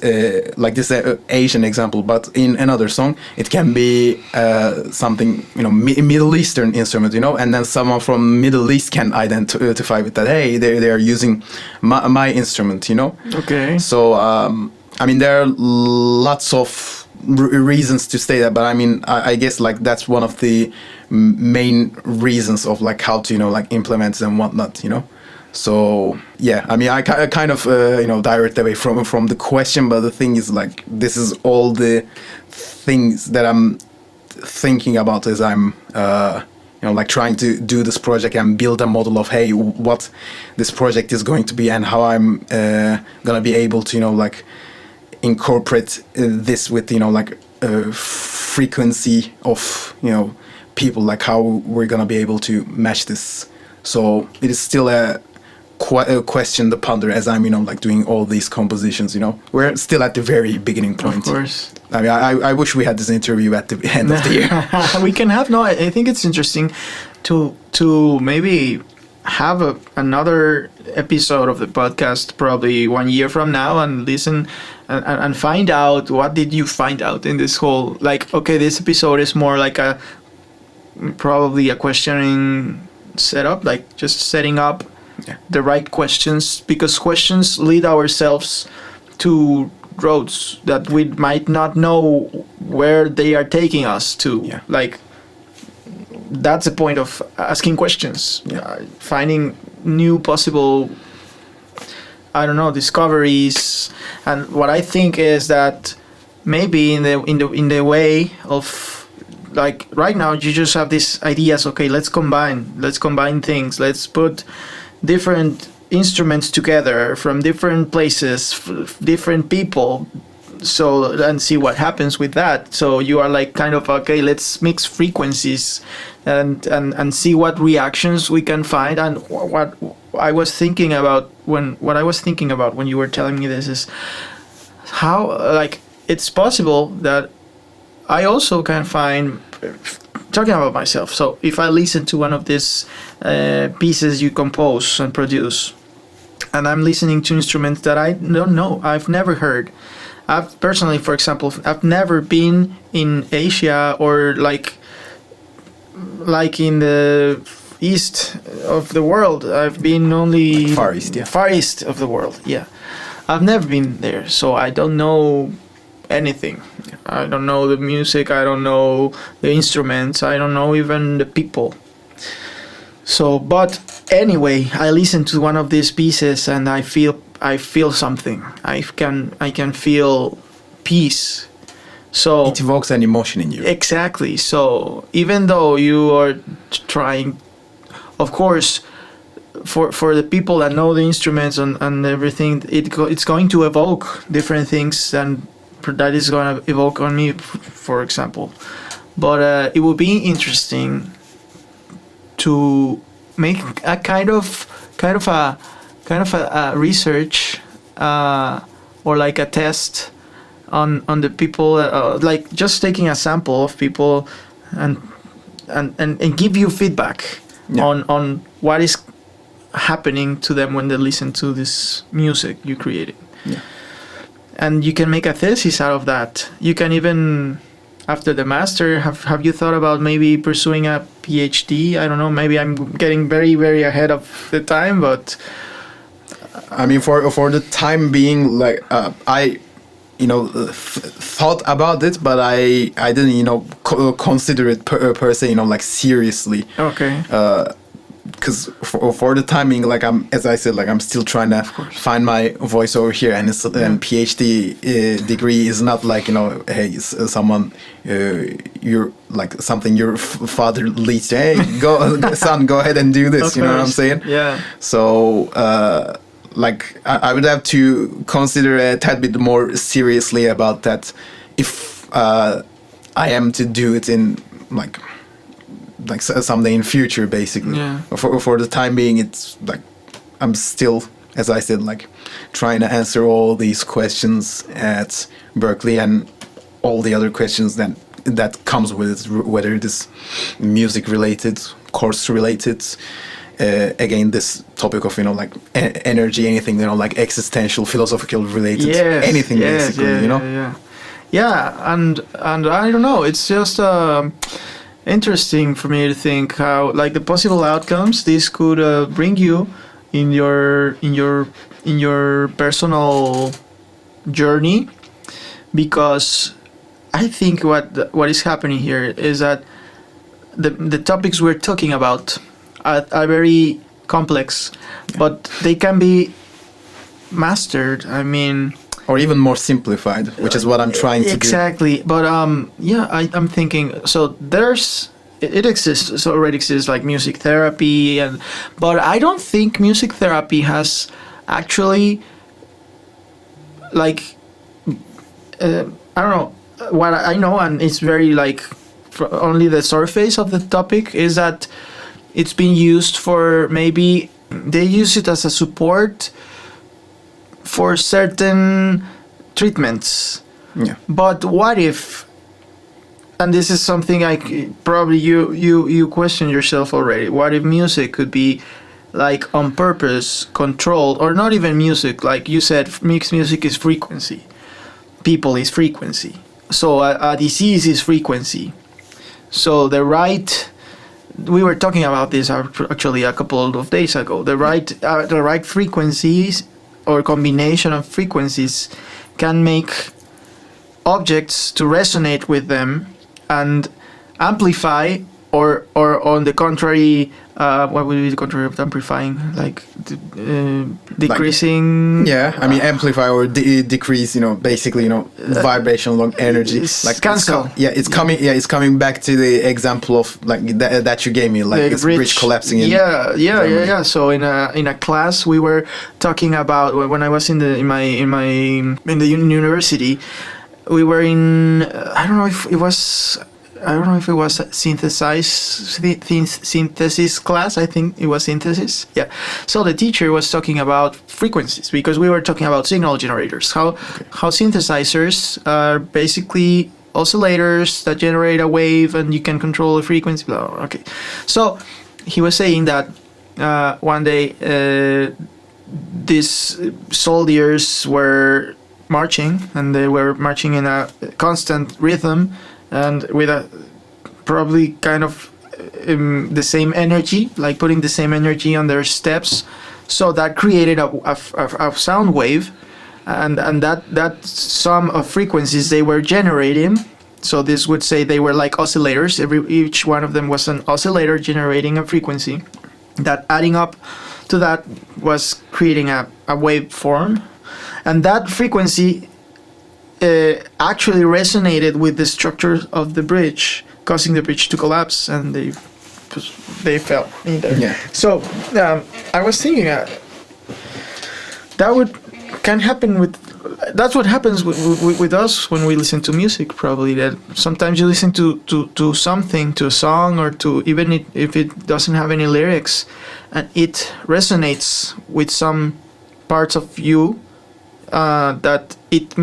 [SPEAKER 1] like this Asian example, but in another song it can be something, you know, Middle Eastern instrument, you know, and then someone from Middle East can identify with that. Hey, they are using my instrument, you know. Okay. So I mean, there are lots of reasons to say that, but I mean, I guess like that's one of the main reasons of like how to, you know, like implement and whatnot, you know. So yeah, I mean, I kind of you know, direct away from the question, but the thing is, like, this is all the things that I'm thinking about as I'm you know, like trying to do this project and build a model of, hey, what this project is going to be and how I'm gonna be able to, you know, like incorporate this with, you know, like frequency of, you know, people, like how we're gonna be able to match this. So it is still a question to ponder as I'm, you know, like doing all these compositions, you know. We're still at the very beginning point.
[SPEAKER 2] Of course.
[SPEAKER 1] I mean, I wish we had this interview at the end of the year.
[SPEAKER 2] We can have, no, I think it's interesting to maybe have another episode of the podcast probably 1 year from now and listen and find out what did you find out in this whole, like, okay, this episode is more like probably a questioning setup, like just setting up the right questions, because questions lead ourselves to roads that we might not know where they are taking us to. Yeah. Like, that's the point of asking questions. Yeah. Finding new possible, I don't know, discoveries. And what I think is that maybe in the way of, like, right now you just have these ideas, okay, let's combine things, let's put different instruments together from different places, different people, so, and see what happens with that. So you are like kind of, okay, let's mix frequencies and see what reactions we can find. And what I was thinking about when you were telling me this is how, like, it's possible that I also can find, talking about myself, so if I listen to one of these pieces you compose and produce, and I'm listening to instruments that I don't know, I've never heard. I've personally, for example, I've never been in Asia or like in the east of the world. I've been only
[SPEAKER 1] Far East, yeah.
[SPEAKER 2] Far East of the world, yeah. I've never been there, so I don't know anything. I don't know the music, I don't know the instruments, I don't know even the people. So, but anyway, I listen to one of these pieces and I feel something. I can feel peace. So
[SPEAKER 1] it evokes an emotion in you.
[SPEAKER 2] Exactly. So even though you are trying, of course, for the people that know the instruments and everything, it's going to evoke different things and that is going to evoke on me, for example. But it would be interesting to make a kind of a research or like a test on the people, like just taking a sample of people and give you feedback on what is happening to them when they listen to this music you created. Yeah. And you can make a thesis out of that. You can even, after the master, have you thought about maybe pursuing a PhD? I don't know. Maybe I'm getting very, very ahead of the time, but
[SPEAKER 1] I mean, for the time being, like I, thought about it, but I didn't, consider it per se, like seriously.
[SPEAKER 2] Okay.
[SPEAKER 1] Because for the time being, like as I said, like I'm still trying to find my voice over here, and PhD degree is not like hey, someone you're like something your father leads to. Hey, go son, go ahead and do this. You know what I'm saying?
[SPEAKER 2] Yeah.
[SPEAKER 1] So like I would have to consider a tad bit more seriously about that if I am to do it in like someday in future, basically.
[SPEAKER 2] Yeah.
[SPEAKER 1] For the time being, it's like I'm still, as I said, like trying to answer all these questions at Berkeley and all the other questions that comes with it, whether it is music related, course related. Again, this topic of like energy, anything like existential, philosophical related, anything basically,
[SPEAKER 2] Yeah, and I don't know. It's just interesting for me to think how like the possible outcomes this could bring you in your personal journey, because I think what is happening here is that the topics we're talking about are very complex, but they can be mastered. I mean,
[SPEAKER 1] or even more simplified, which is what I'm trying to do.
[SPEAKER 2] Exactly. But I'm thinking, so it exists, so already exists like music therapy, but I don't think music therapy has actually like I don't know, what I know, and it's very like only the surface of the topic is that it's been used for, maybe they use it as a support for certain treatments.
[SPEAKER 1] Yeah.
[SPEAKER 2] But what if, and this is something probably you question yourself already, what if music could be like on purpose controlled, or not even music, like you said, mixed music is frequency, people is frequency, so a disease is frequency. So we were talking about this actually a couple of days ago. The right frequencies or combination of frequencies can make objects to resonate with them and amplify, or on the contrary, what would be the contrary of amplifying? Like decreasing.
[SPEAKER 1] I mean amplify or decrease. Basically, vibrational energy. Like
[SPEAKER 2] cancel.
[SPEAKER 1] It's coming back to the example of like that you gave me, like this bridge collapsing.
[SPEAKER 2] Yeah. So in a class we were talking about, when I was in the university, we were in I don't know if it was a synthesis class. I think it was synthesis. Yeah. So the teacher was talking about frequencies, because we were talking about signal generators. How synthesizers are basically oscillators that generate a wave, and you can control the frequency. Blah, blah, blah. Okay. So he was saying that one day these soldiers were marching, and they were marching in a constant rhythm, and with a probably kind of the same energy, like putting the same energy on their steps. So that created a sound wave, and that sum of frequencies they were generating. So this would say they were like oscillators. Each one of them was an oscillator generating a frequency. That adding up to that was creating a waveform, and that frequency actually resonated with the structure of the bridge, causing the bridge to collapse, and they fell in there.
[SPEAKER 1] Yeah.
[SPEAKER 2] So I was thinking can happen with. That's what happens with us when we listen to music. Probably that sometimes you listen to something, to a song, or to even if it doesn't have any lyrics, and it resonates with some parts of you, that it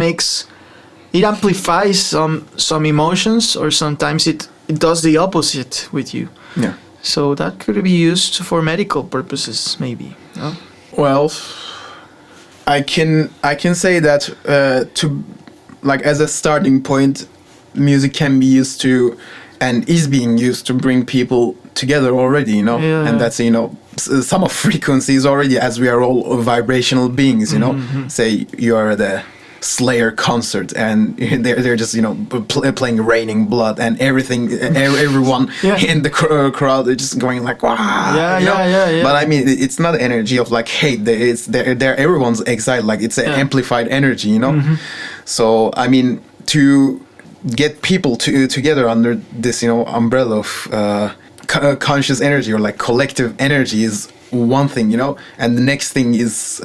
[SPEAKER 2] amplifies some emotions, or sometimes it does the opposite with you.
[SPEAKER 1] Yeah.
[SPEAKER 2] So that could be used for medical purposes, maybe. No?
[SPEAKER 1] Well, I can say that to like as a starting point, music can be used to, and is being used to bring people together already, you know. And that's, you know, some of frequencies already, as we are all vibrational beings, you know. Say you are the Slayer concert and they're just, you know, playing Raining Blood, and everything, everyone in the crowd is just going like, wow, you know? But I mean, it's not energy of like hate. They're everyone's excited, like it's an amplified energy, you know. So I mean, to get people together under this, you know, umbrella of conscious energy or like collective energy is one thing, you know. And the next thing is,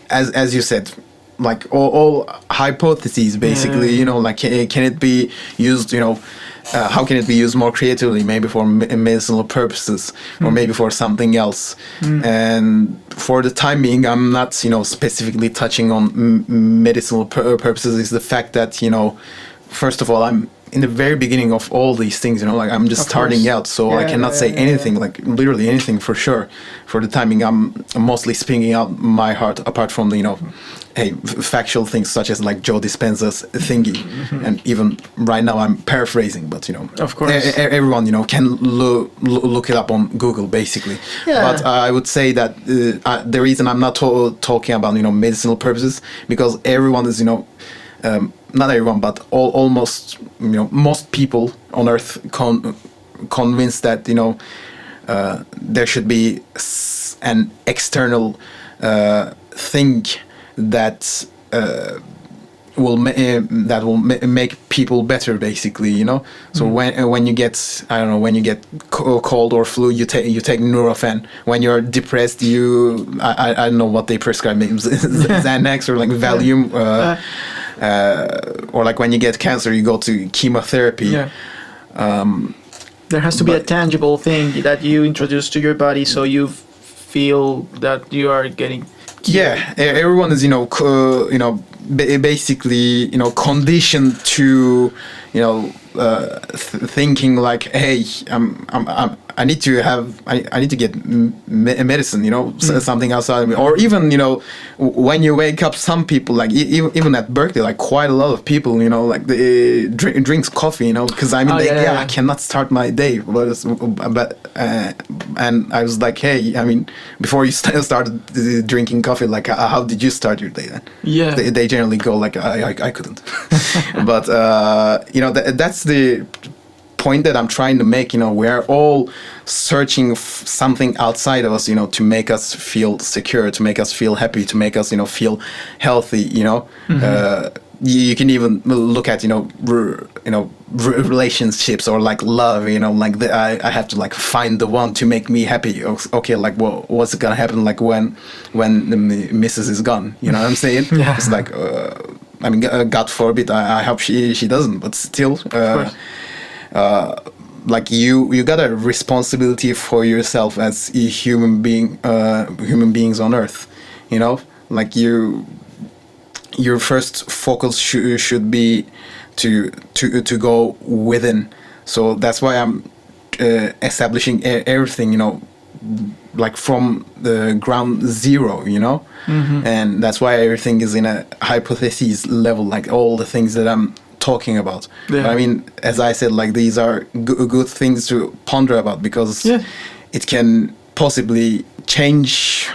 [SPEAKER 1] as you said, like all hypotheses basically, you know, like can it be used, you know, how can it be used more creatively, maybe for medicinal purposes or maybe for something else. And for the time being, I'm not, you know, specifically touching on medicinal purposes. Is the fact that, you know, first of all, I'm in the very beginning of all these things, you know, like I'm just starting out, so I cannot say anything, like literally anything for sure. For the timing, I'm mostly speaking out my heart, apart from the, you know, factual things such as like Joe Dispenza's thingy. And even right now I'm paraphrasing, but you know, of course, everyone, you know, can look it up on Google basically. But I would say that the reason I'm not talking about, you know, medicinal purposes, because everyone is, you know, not everyone, but almost, you know, most people on Earth convinced that, you know, there should be an external thing that will make people better, basically, you know. So when you get, I don't know, when you get cold or flu, you take Nurofen. When you're depressed, I don't know what they prescribe, maybe Xanax or like Valium. Or like when you get cancer, you go to chemotherapy.
[SPEAKER 2] There has to be a tangible thing that you introduce to your body, so you feel that you are getting cured.
[SPEAKER 1] Everyone is, you know, basically, you know, conditioned to, you know, thinking like, hey, I need to get medicine, you know, something outside of me. Or even, you know, when you wake up, some people, like even at Berkeley, like quite a lot of people, you know, like they drinks coffee, you know, because I mean, I cannot start my day. But and I was like, hey, I mean, before you started drinking coffee, like how did you start your day then? They generally go like, I couldn't. But you know, that's the point that I'm trying to make. You know, we're all searching something outside of us, you know, to make us feel secure, to make us feel happy, to make us, you know, feel healthy, you know. You can even look at, you know, relationships or like love, you know, like I have to like find the one to make me happy. Okay, like what's gonna happen like when the missus is gone, you know what I'm saying? It's like I mean, God forbid, I hope she doesn't, but still, like you got a responsibility for yourself as a human beings on Earth, you know, like your first focus should be to go within. So that's why I'm establishing everything, you know, like from the ground zero, you know. And that's why everything is in a hypothesis level, like all the things that I'm talking about. But I mean, as I said, like these are good things to ponder about, because it can possibly change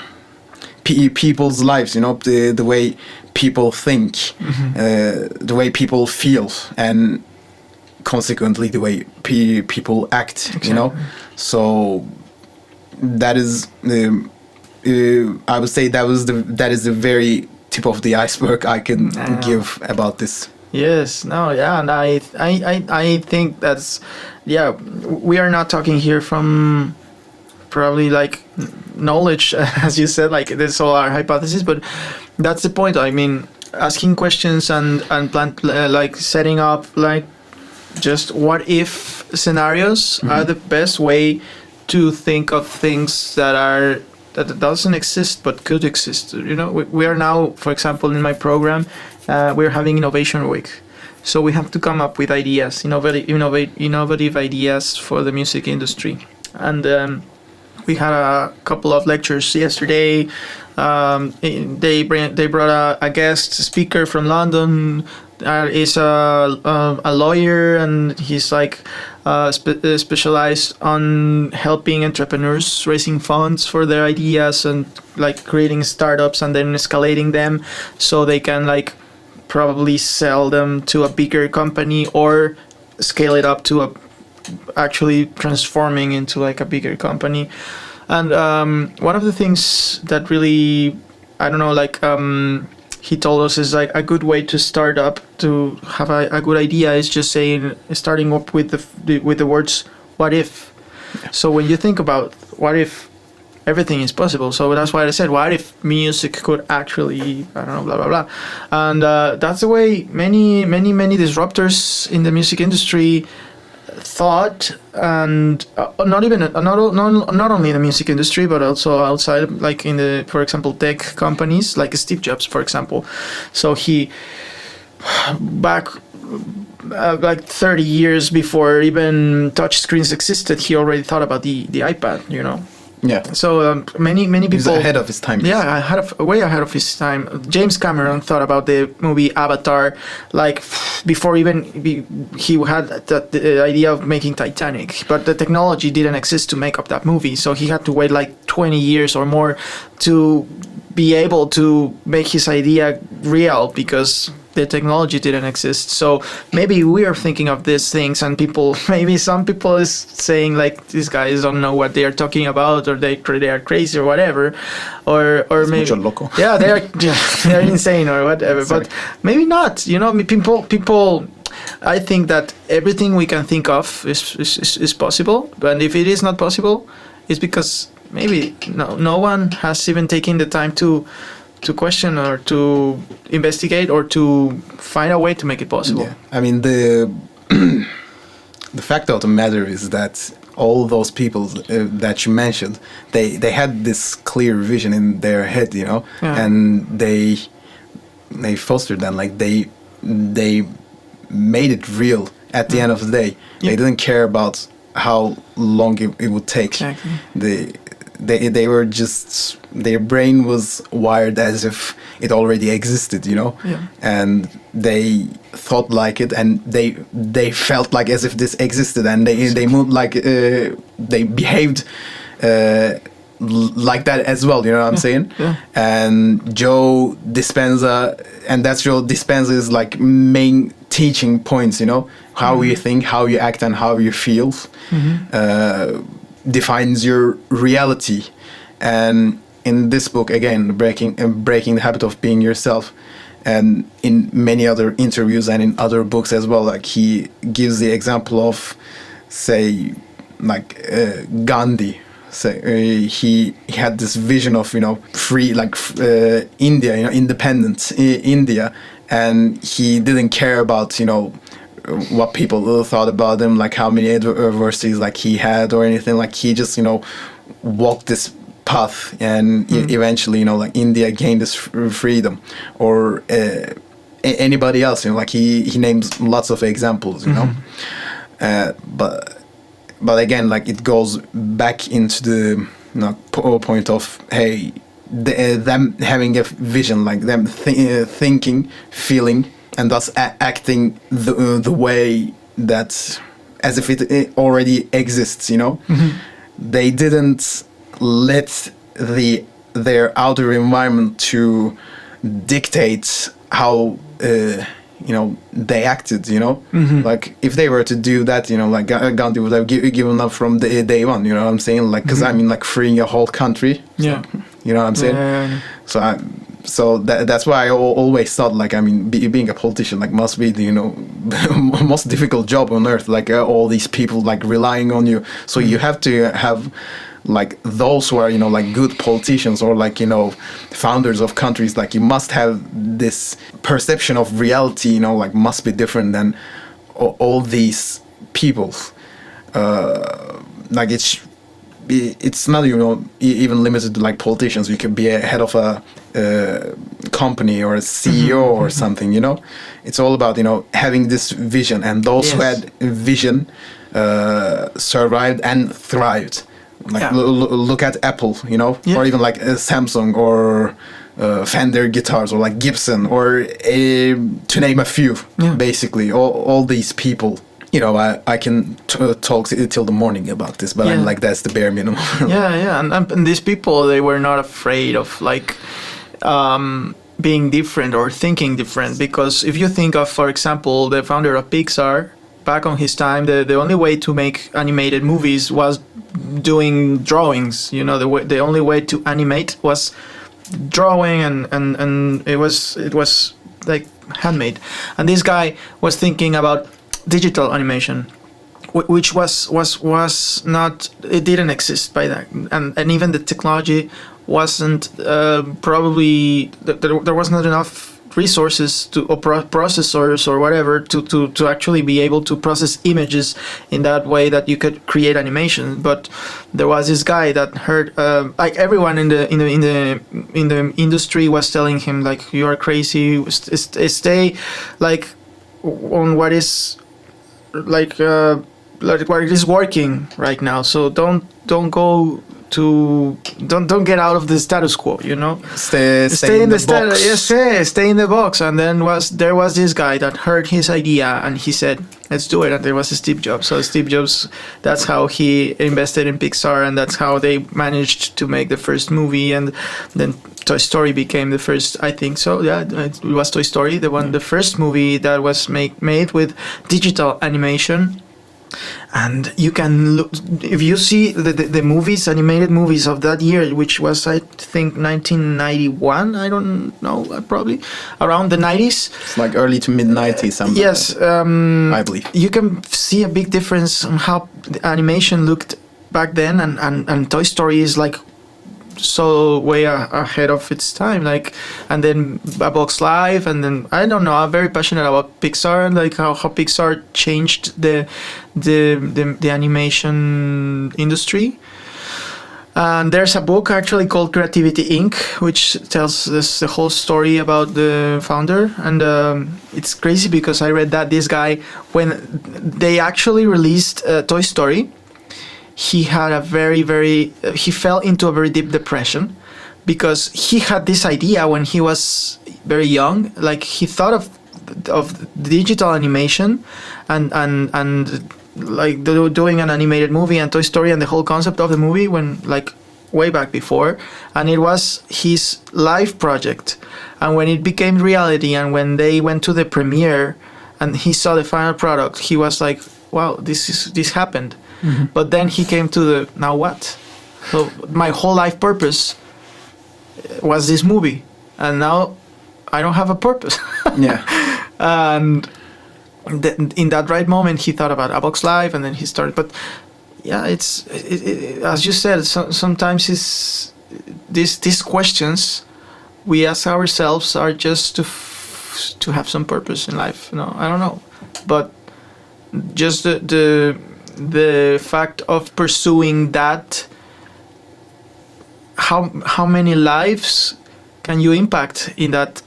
[SPEAKER 1] people's lives, you know, the way people think, the way people feel, and consequently the way people act, you know. So that is I would say that is the very tip of the iceberg I can give about this. And I think that's, we are not talking here from probably like knowledge, as you said, like this all our hypothesis, but that's the point. I mean, asking questions and plan, like setting up like just what if scenarios are the best way to think of things that doesn't exist but could exist. You know, we are now, for example, in my program, we're having Innovation Week. So we have to come up with ideas, innovative ideas for the music industry. And we had a couple of lectures yesterday. They brought a guest speaker from London.
[SPEAKER 2] is a lawyer, and he's like specialized on helping entrepreneurs raising funds for their ideas and like creating startups and then escalating them so they can like probably sell them to a bigger company or scale it up to actually transforming into like a bigger company. And one of the things that really, I don't know, like he told us is like a good way to start up, to have a good idea, is just starting up with the words "what if." Yeah. So when you think about what if everything is possible, so that's why I said, what if music could actually, I don't know, blah blah blah, and that's the way many disruptors in the music industry thought, and not only in the music industry but also outside, like in the, for example, tech companies, like Steve Jobs, for example. So he back like 30 years before even touch screens existed, he already thought about the iPad, you know.
[SPEAKER 1] Yeah.
[SPEAKER 2] So many people.
[SPEAKER 1] He's ahead of his time.
[SPEAKER 2] Yeah, way ahead of his time. James Cameron thought about the movie Avatar, like before even he had the idea of making Titanic, but the technology didn't exist to make up that movie, so he had to wait like 20 years or more to be able to make his idea real because the technology didn't exist. So maybe we are thinking of these things, and maybe some people is saying like, these guys don't know what they are talking about, or they are crazy or whatever, or it's maybe loco. Yeah, they're insane or whatever. Sorry. But maybe not. You know, people. I think that everything we can think of is possible, but if it is not possible, it's because maybe no one has even taken the time to question or to investigate or to find a way to make it possible.
[SPEAKER 1] Yeah. I mean, the fact of the matter is that all those people that you mentioned, they had this clear vision in their head, you know, and they fostered that, like they made it real at the end of the day. Yeah. They didn't care about how long it would take. Exactly. They were just, their brain was wired as if it already existed, you know, and they thought like it, and they felt like as if this existed, and they moved like they behaved like that as well, you know what I'm saying? Yeah. And Joe Dispenza, and that's Joe Dispenza's like main teaching points, you know, how you think, how you act, and how you feel. Defines your reality. And in this book, again, breaking the habit of being yourself, and in many other interviews and in other books as well, like he gives the example of, say, like Gandhi. Say he had this vision of, you know, free, like India, you know, independent India, and he didn't care about, you know, what people thought about him, like how many adversities like he had or anything. Like he just, you know, walked this path, and eventually, you know, like India gained this freedom. Or anybody else, you know, like he names lots of examples, you know. But again, like it goes back into the, you know, point of, hey, them having a vision, like them thinking, feeling, and thus acting the way that, as if it already exists, you know. They didn't let their outer environment to dictate how you know, they acted, you know. Like if they were to do that, you know, like Gandhi would have given up from day one, you know what I'm saying? Like, because I mean, like freeing a whole country, so, you know what I'm saying? So that's why I always thought, like, I mean, being a politician, like, must be the, you know, most difficult job on earth. Like, all these people, like, relying on you. So you have to have, like, those who are, you know, like, good politicians, or, like, you know, founders of countries. Like, you must have this perception of reality, you know, like, must be different than all these people. Like, it's not, you know, even limited to, like, politicians. You could be a head of a company or a CEO or something, you know. It's all about, you know, having this vision, and those who had vision survived and thrived. Like look at Apple, you know, or even like Samsung or Fender guitars, or like Gibson, or to name a few. Basically, all these people. You know, I can talk till the morning about this, but I'm like, that's the bare minimum.
[SPEAKER 2] And these people, they were not afraid of like being different or thinking different, because if you think of, for example, the founder of Pixar, back on his time, the only way to make animated movies was doing drawings. You know, the only way to animate was drawing, and it was like handmade. And this guy was thinking about digital animation, which was not, it didn't exist by that, and even the technology wasn't probably there was not enough resources or processors or whatever to actually be able to process images in that way that you could create animation. But there was this guy that heard, like everyone in the industry was telling him, like, you are crazy, stay like on what is like what is working right now. So don't go to don't get out of the status quo, you know.
[SPEAKER 1] Stay in the box.
[SPEAKER 2] Stay in the box. And then there was this guy that heard his idea and he said, let's do it. And there was Steve Jobs. So Steve Jobs, that's how he invested in Pixar, and that's how they managed to make the first movie. And then Toy Story became the first, I think so. Yeah, it was Toy Story, the first movie that was made with digital animation. And you can look, if you see the movies, animated movies of that year, which was, I think, 1991. I don't know, probably around the 90s.
[SPEAKER 1] It's like early to mid 90s. Something.
[SPEAKER 2] Yes,
[SPEAKER 1] I believe
[SPEAKER 2] you can see a big difference on how the animation looked back then, and Toy Story is like so way ahead of its time, like. And then A Bug's Life, and then I don't know, I'm very passionate about Pixar, like how Pixar changed the animation industry. And there's a book actually called Creativity Inc., which tells us the whole story about the founder. And it's crazy because I read that this guy, when they actually released Toy Story, he had he fell into a very deep depression, because he had this idea when he was very young. Like, he thought of digital animation and like doing an animated movie and Toy Story and the whole concept of the movie when, like, way back before, and it was his life project. And when it became reality, and when they went to the premiere and he saw the final product, he was like, wow, this happened. Mm-hmm. But then he came to the, now what? So my whole life purpose was this movie, and now I don't have a purpose.
[SPEAKER 1] Yeah.
[SPEAKER 2] And in that right moment, he thought about A Bug's Life, and then he started. But yeah, it's as you said. Sometimes it's these questions we ask ourselves are just to have some purpose in life. You know, I don't know, but just the fact of pursuing that, how many lives can you impact in that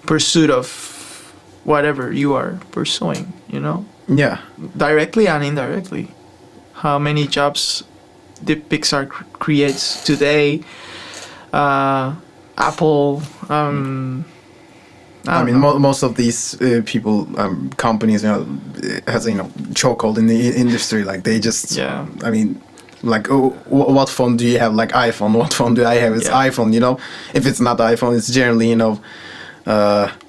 [SPEAKER 2] pursuit of whatever you are pursuing, you know?
[SPEAKER 1] Yeah.
[SPEAKER 2] Directly and indirectly. How many jobs the Pixar creates today, Apple, I mean,
[SPEAKER 1] most of these people, companies, you know, has, you know, chokehold in the industry. Like, they just,
[SPEAKER 2] yeah.
[SPEAKER 1] I mean, like, oh, what phone do you have? Like, iPhone. What phone do I have? It's iPhone. You know, if it's not iPhone, it's generally, you know,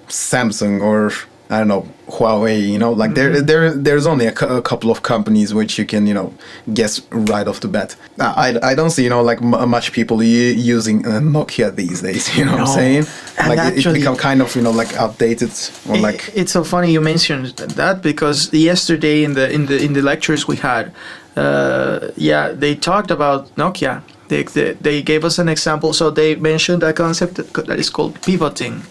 [SPEAKER 1] Samsung, or I don't know, Huawei. You know, like there's only a couple of companies which you can, you know, guess right off the bat. I don't see, you know, like much people using Nokia these days. You know what I'm saying?
[SPEAKER 2] And
[SPEAKER 1] like,
[SPEAKER 2] actually,
[SPEAKER 1] it become kind of, you know, like outdated, or like.
[SPEAKER 2] It's so funny you mentioned that, because yesterday in the lectures we had, they talked about Nokia. They gave us an example. So they mentioned a concept that is called pivoting.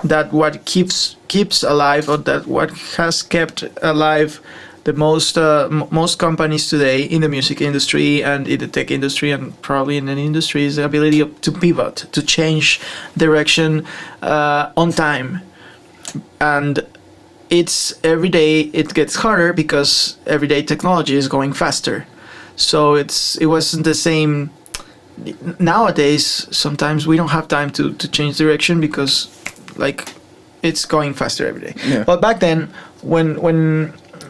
[SPEAKER 2] That what keeps alive, or that what has kept alive the most companies today in the music industry and in the tech industry, and probably in any industry, is the ability to pivot, to change direction on time. And it's every day it gets harder, because everyday technology is going faster. So it wasn't the same nowadays sometimes we don't have time to change direction because like it's going faster every day.
[SPEAKER 1] Yeah.
[SPEAKER 2] But back then, when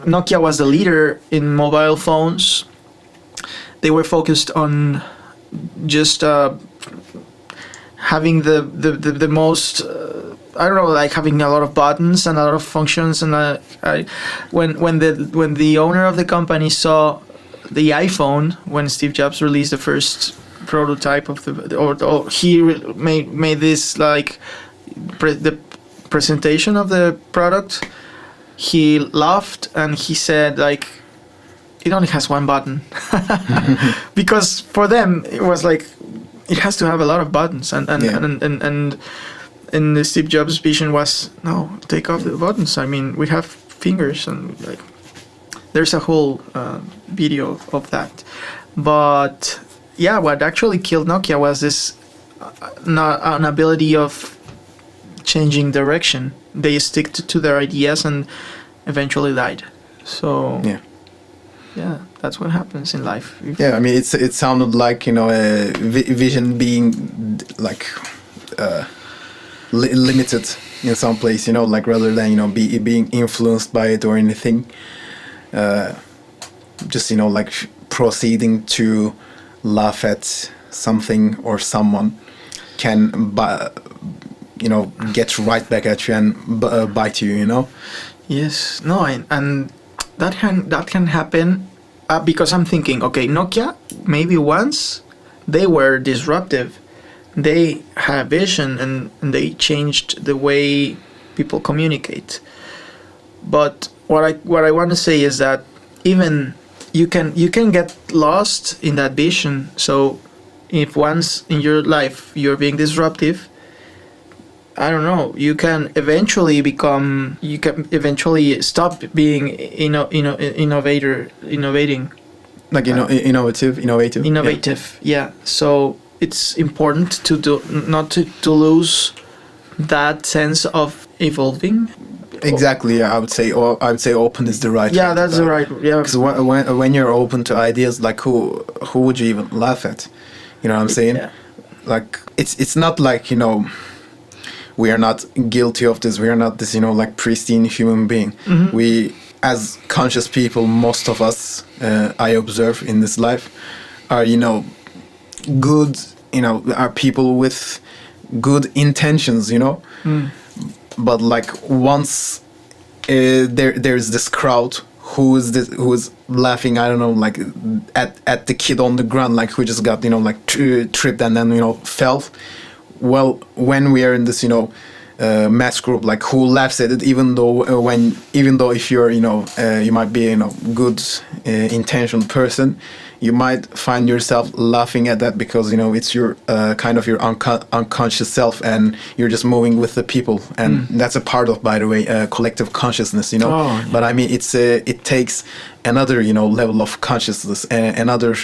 [SPEAKER 2] Nokia was the leader in mobile phones, they were focused on just having the most I don't know, like having a lot of buttons and a lot of functions. And when the owner of the company saw the iPhone, when Steve Jobs released the first prototype of he made this like the presentation of the product, he laughed and he said like, it only has one button. Because for them it was like it has to have a lot of buttons, and the Steve Jobs vision was, no, take off the buttons. I mean, we have fingers, and like there's a whole video of that. But yeah, what actually killed Nokia was this an ability of changing direction. They stick to their ideas and eventually died. So yeah, that's what happens in life.
[SPEAKER 1] Yeah, I mean, it sounded like, you know, a vision being like limited in some place, you know, like rather than, you know, being influenced by it or anything. Just, you know, like proceeding to laugh at something or someone can, you know, get right back at you and bite you, you know.
[SPEAKER 2] Yes, no, and that can happen because I'm thinking, okay, Nokia, maybe once they were disruptive, they had a vision and they changed the way people communicate. But what I want to say is that even you can get lost in that vision. So if once in your life you're being disruptive, I don't know, you can eventually stop being innovating.
[SPEAKER 1] Like, you know, innovative.
[SPEAKER 2] Yeah. So it's important not to lose that sense of evolving.
[SPEAKER 1] Exactly. Yeah, I would say open is the right.
[SPEAKER 2] Yeah, that's the right. Yeah.
[SPEAKER 1] Because when you're open to ideas, like who would you even laugh at? You know what I'm saying?
[SPEAKER 2] Yeah.
[SPEAKER 1] Like it's not like, you know, we are not guilty of this. We are not this, you know, like pristine human being.
[SPEAKER 2] Mm-hmm.
[SPEAKER 1] We, as conscious people, most of us, I observe in this life, are, you know, good, you know, are people with good intentions, you know.
[SPEAKER 2] Mm.
[SPEAKER 1] But like once there's this crowd who is laughing, I don't know, like at the kid on the ground, like who just got, you know, like tripped and then, you know, fell. Well, when we are in this, you know, mass group, like who laughs at it, even though if you're, you know, you might be, you know, good intentioned person, you might find yourself laughing at that because, you know, it's your kind of your unconscious self, and you're just moving with the people, and that's a part of, by the way, collective consciousness, you know.
[SPEAKER 2] Oh, yeah.
[SPEAKER 1] But I mean, it takes another, you know, level of consciousness, another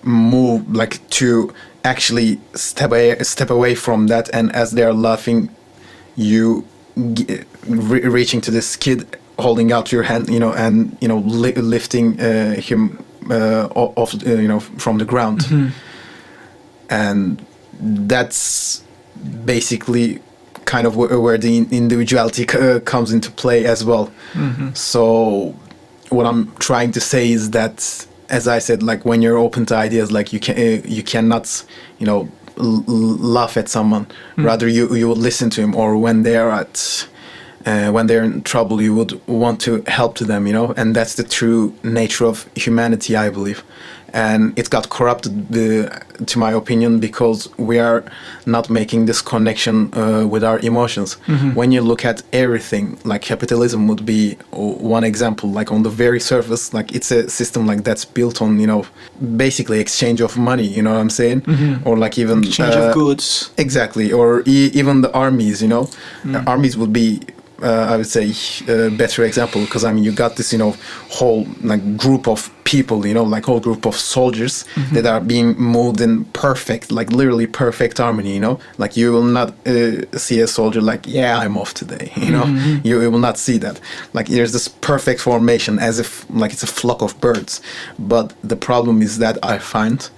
[SPEAKER 1] move, like to actually step away from that, and as they're laughing, you reaching to this kid, holding out your hand, you know, and, you know, lifting him off, you know, from the ground.
[SPEAKER 2] Mm-hmm.
[SPEAKER 1] And that's basically kind of where the individuality comes into play as well.
[SPEAKER 2] Mm-hmm.
[SPEAKER 1] So what I'm trying to say is that, as I said, like when you're open to ideas, like you cannot, you know, laugh at someone. Rather, you would listen to him, or when they're in trouble, you would want to help to them, you know. And that's the true nature of humanity, I believe. And it got corrupted, to my opinion, because we are not making this connection with our emotions. Mm-hmm. When you look at everything, like capitalism would be one example. Like on the very surface, like it's a system like that's built on, you know, basically exchange of money. You know what I'm saying? Mm-hmm. Or like even
[SPEAKER 2] exchange of goods.
[SPEAKER 1] Exactly. Or even the armies. You know, armies would be. I would say a better example, because I mean you got this, you know, whole like group of people, you know, like whole group of soldiers that are being moved in perfect, like literally perfect harmony, you know. Like you will not see a soldier like, yeah, I'm off today, you know. You will not see that. Like there's this perfect formation, as if like it's a flock of birds. But the problem is that I find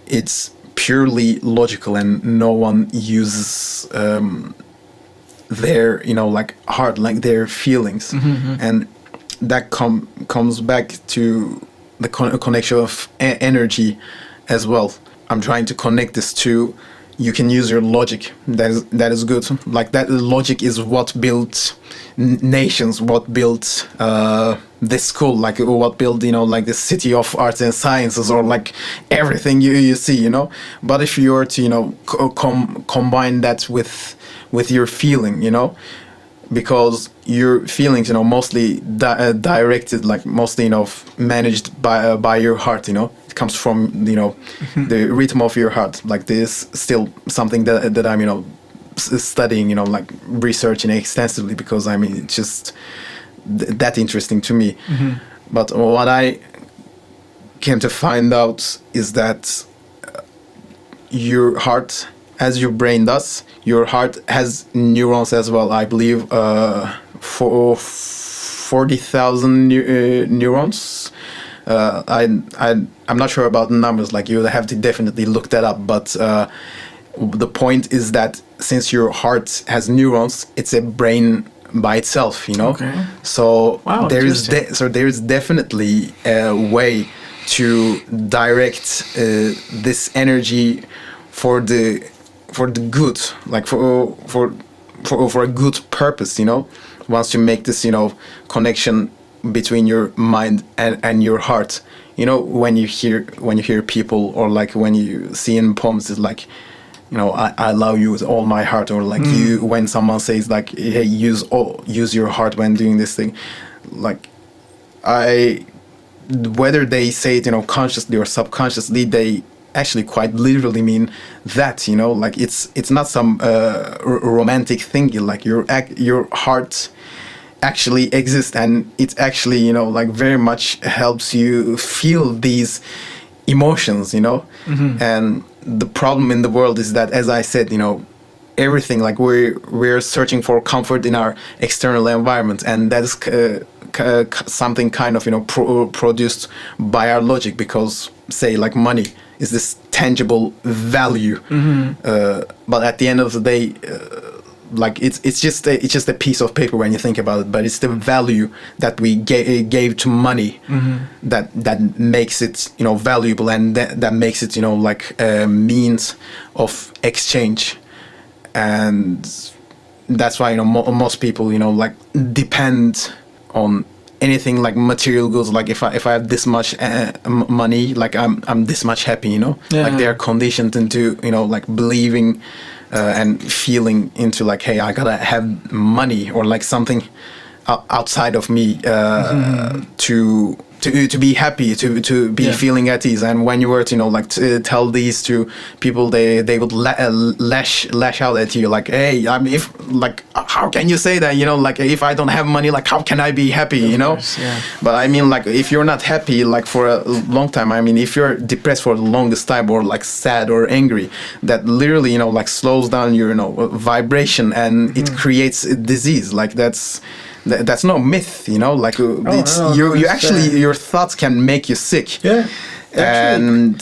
[SPEAKER 1] it's purely logical, and no one uses their, you know, like heart, like their feelings. And that comes back to the connection of energy as well. I'm trying to connect this to, you can use your logic. That is good. Like that logic is what built nations, what built this school, like what built, you know, like the city of arts and sciences, or like everything you see, you know. But if you were to, you know, combine that with your feeling, you know, because your feelings, you know, mostly directed, like mostly, you know, managed by your heart, you know. It comes from, you know, the rhythm of your heart. Like this still something that I'm, you know, studying, you know, like researching extensively, because I mean it's just that interesting to me. But what I came to find out is that your heart, as your brain does, your heart has neurons as well. I believe for 40,000 neurons. I'm not sure about the numbers. Like you have to definitely look that up. But the point is that since your heart has neurons, it's a brain by itself. You know.
[SPEAKER 2] Okay.
[SPEAKER 1] So
[SPEAKER 2] wow,
[SPEAKER 1] there is definitely a way to direct this energy for the good, like for a good purpose, you know. Once you make this, you know, connection between your mind and your heart, you know, when you hear people, or like when you see in poems, it's like, you know, I love you with all my heart, or like you, when someone says like, hey, use your heart when doing this thing, like whether they say it, you know, consciously or subconsciously, they actually quite literally mean that, you know. Like it's not some romantic thing. Like your heart actually exists, and it actually, you know, like very much helps you feel these emotions, you know. And the problem in the world is that, as I said, you know, everything, like we're searching for comfort in our external environment, and that is something kind of, you know, produced by our logic, because say like money is this tangible value, but at the end of the day, like it's just a piece of paper when you think about it. But it's the value that we gave to money that makes it, you know, valuable, and that makes it, you know, like a means of exchange. And that's why, you know, most people, you know, like depend on anything like material goods. Like if I have this much money, like I'm this much happy, you know. Like they are conditioned into, you know, like believing and feeling into like, hey, I gotta have money, or like something outside of me to be happy, to be feeling at ease. And when you were to, you know, like to tell these to people, they would lash out at you, like, hey, I mean, if like, how can you say that, you know, like if I don't have money, like how can I be happy, you know? But I mean, like if you're not happy like for a long time, I mean, if you're depressed for the longest time, or like sad or angry, that literally, you know, like slows down your, you know, vibration, and it creates a disease. Like that's no myth, you know. Like you actually, your thoughts can make you sick. And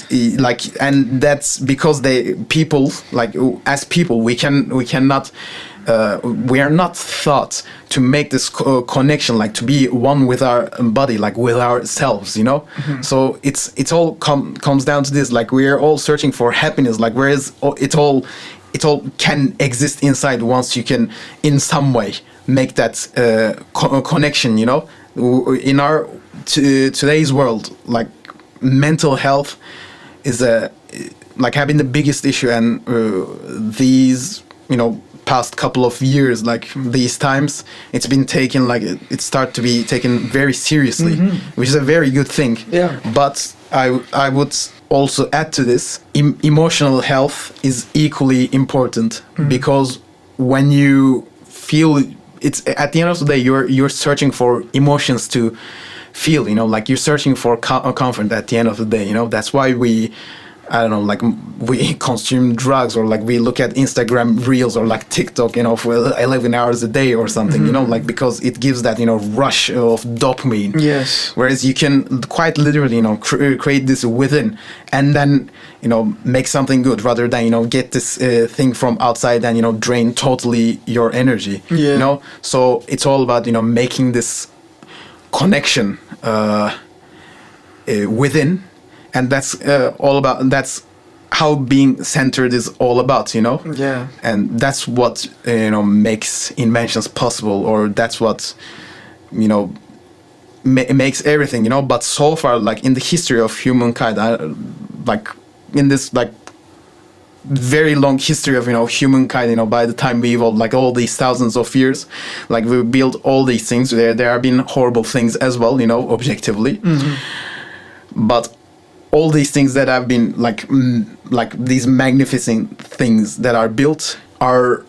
[SPEAKER 1] that's because people, like as people, we cannot we are not thought to make this connection, like to be one with our body, like with ourselves, you know. So it's all comes down to this, like we're all searching for happiness, like whereas it all can exist inside, once you can in some way make that connection, you know. In our today's world, like mental health is like having the biggest issue, and these, you know, past couple of years, like these times, it's been taken, like it started to be taken very seriously, which is a very good thing. But I would also add to this, emotional health is equally important, because when you feel, it's at the end of the day, you're searching for emotions to feel, you know, like you're searching for comfort at the end of the day, you know. That's why we I don't know, like we consume drugs, or like we look at Instagram reels, or like TikTok, for 11 hours a day or something, like because it gives that, rush of dopamine.
[SPEAKER 2] Yes.
[SPEAKER 1] Whereas you can quite literally, create this within, and then, make something good, rather than, get this thing from outside and, drain totally your energy.
[SPEAKER 2] Yeah.
[SPEAKER 1] So it's all about, making this connection within. And that's that's how being centered is all about,
[SPEAKER 2] Yeah.
[SPEAKER 1] And that's what, makes inventions possible, or that's what, makes everything, But so far, like in the history of humankind, like in this like very long history of, humankind, by the time we evolved, like all these thousands of years, like we built all these things. There have been horrible things as well, objectively. But all these things that have been like these magnificent things that are built are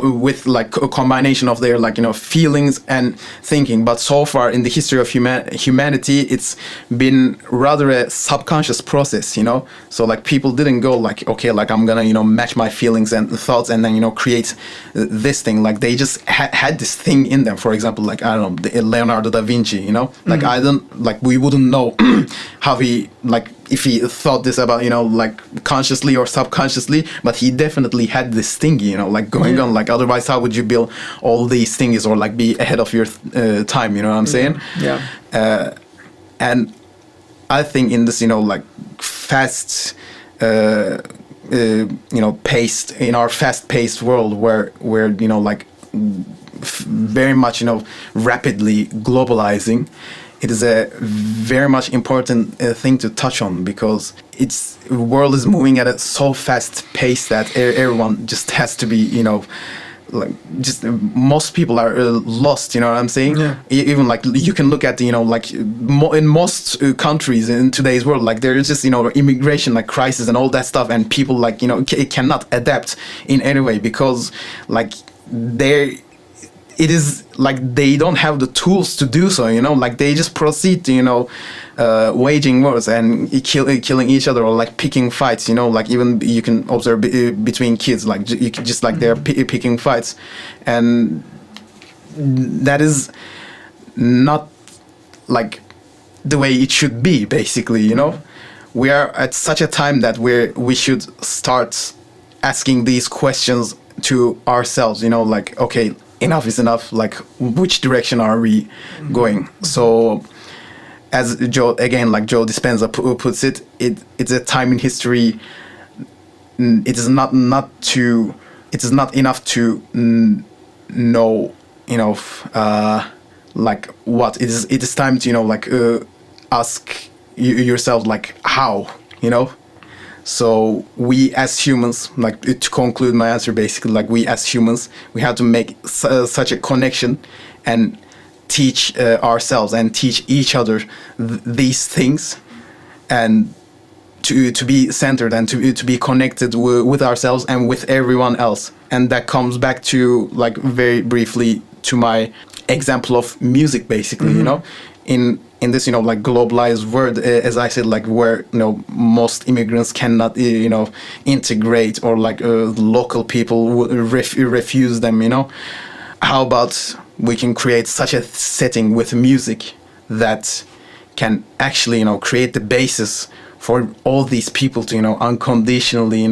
[SPEAKER 1] with like a combination of their, like, feelings and thinking. But so far in the history of humanity, it's been rather a subconscious process, so like people didn't go like, okay, like I'm gonna, match my feelings and thoughts and then, create this thing. Like they just had this thing in them. For example, like, I don't know, Leonardo da Vinci, like I don't, like we wouldn't know how he, like, if he thought this about, like consciously or subconsciously, but he definitely had this thing, like going on. Like otherwise, how would you build all these things, or like be ahead of your time? You know what I'm saying?
[SPEAKER 2] Yeah.
[SPEAKER 1] And I think in this, like fast, paced, in our fast-paced world where like very much, rapidly globalizing, it is a very much important thing to touch on, because the world is moving at a so fast pace that everyone just has to be, like just most people are lost. You know what I'm saying?
[SPEAKER 2] Yeah.
[SPEAKER 1] Even like you can look at, like in most countries in today's world, like there is just, immigration, like crisis and all that stuff, and people like, cannot adapt in any way, because like it is like they don't have the tools to do so, like they just proceed to, waging wars and killing each other, or like picking fights, like even you can observe between kids, like just like they're picking fights, and that is not like the way it should be, basically. We are at such a time that we should start asking these questions to ourselves, like, okay, enough is enough. Like, which direction are we going? So, as Joe Dispenza puts it, it's a time in history. It is not enough to know, like what it is. It is time to, like ask yourself, like how, So we as humans, like to conclude my answer, basically, like we as humans, we have to make such a connection and teach ourselves and teach each other these things, and to be centered and to be connected with ourselves and with everyone else. And that comes back to, like, very briefly to my example of music, basically. In this, like globalized world, as I said, like where, most immigrants cannot, integrate, or like local people refuse them, How about we can create such a setting with music that can actually, create the basis for all these people to, unconditionally,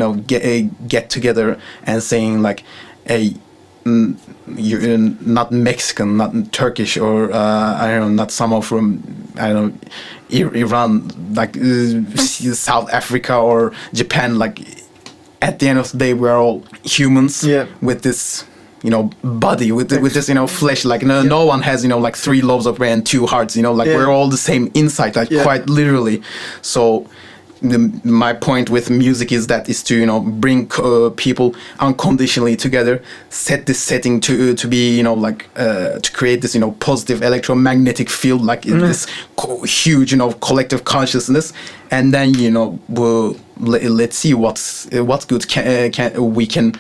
[SPEAKER 1] get together and saying like, hey, you're not Mexican, not Turkish, or I don't know, not someone from, I don't know, Iran, like South Africa or Japan. Like at the end of the day, we're all humans with this, body, with this, flesh. Like no one has, like 3 loaves of bread and 2 hearts. Like we're all the same inside, like quite literally. So my point with music is to bring people unconditionally together, set this setting to be to create this positive electromagnetic field, like this huge collective consciousness, and then let's see what good we can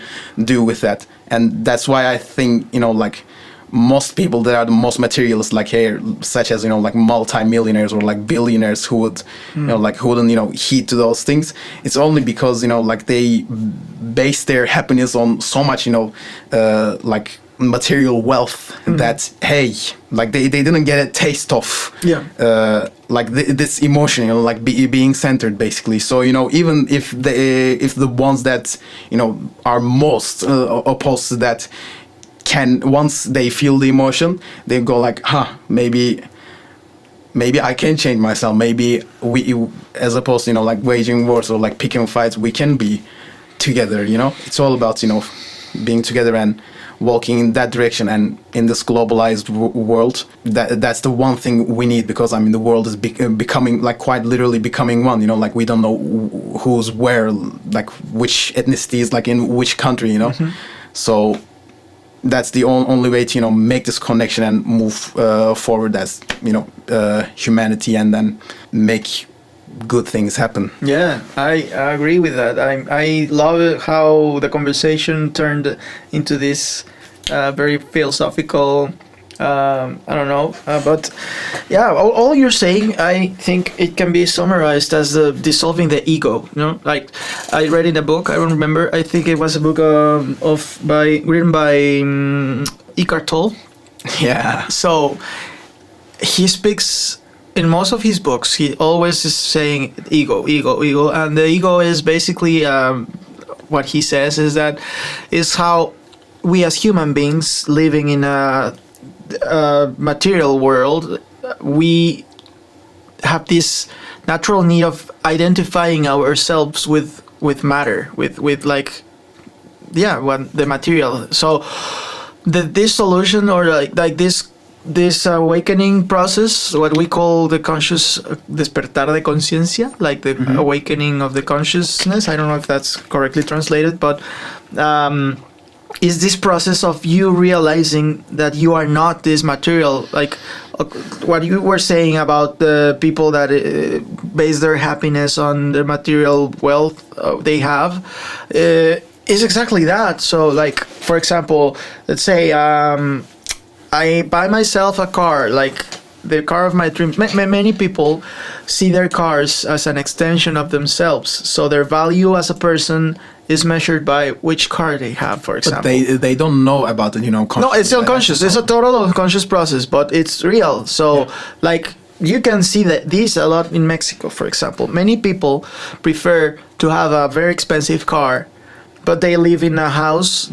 [SPEAKER 1] do with that. And that's why I think like most people that are the most materialist, like here, such as, you know, like multi-millionaires or like billionaires who would, you know, like who wouldn't, you know, heed to those things. It's only because, you know, like they base their happiness on so much, you know, like material wealth that, hey, like they didn't get a taste of like this emotion, you know, like being centered basically. So, you know, even if the ones that, you know, are most opposed to that can, once they feel the emotion, they go like, maybe I can change myself. Maybe we, as opposed to, you know, like waging wars or like picking fights, we can be together, you know. It's all about, you know, being together and walking in that direction. And in this globalized world, that's the one thing we need, because I mean the world is becoming, like, quite literally becoming one, you know, like we don't know who's where, like which ethnicity is like in which country, you know. So that's the only way to, you know, make this connection and move forward as, you know, humanity, and then make good things happen.
[SPEAKER 2] Yeah, I agree with that. I love how the conversation turned into this very philosophical, I don't know, but yeah, all you're saying, I think it can be summarized as dissolving the ego. You know, like I read in a book, I don't remember, I think it was a book written by Eckhart Tolle.
[SPEAKER 1] Yeah.
[SPEAKER 2] So he speaks in most of his books. He always is saying ego, and the ego is basically what he says is how we as human beings living in a material world, we have this natural need of identifying ourselves with matter, with like, yeah, the material. So this solution, or like this awakening process, what we call the conscious despertar de conciencia, like the awakening of the consciousness. I don't know if that's correctly translated, but is this process of you realizing that you are not this material, like what you were saying about the people that base their happiness on the material wealth they have, is exactly that. So, like, for example, let's say I buy myself a car, like the car of my dreams. Many people see their cars as an extension of themselves. So their value as a person is measured by which car they have, for example.
[SPEAKER 1] But they don't know about it, you know.
[SPEAKER 2] No, it's unconscious. It's a total unconscious process, but it's real. So, like, you can see that this a lot in Mexico, for example. Many people prefer to have a very expensive car, but they live in a house,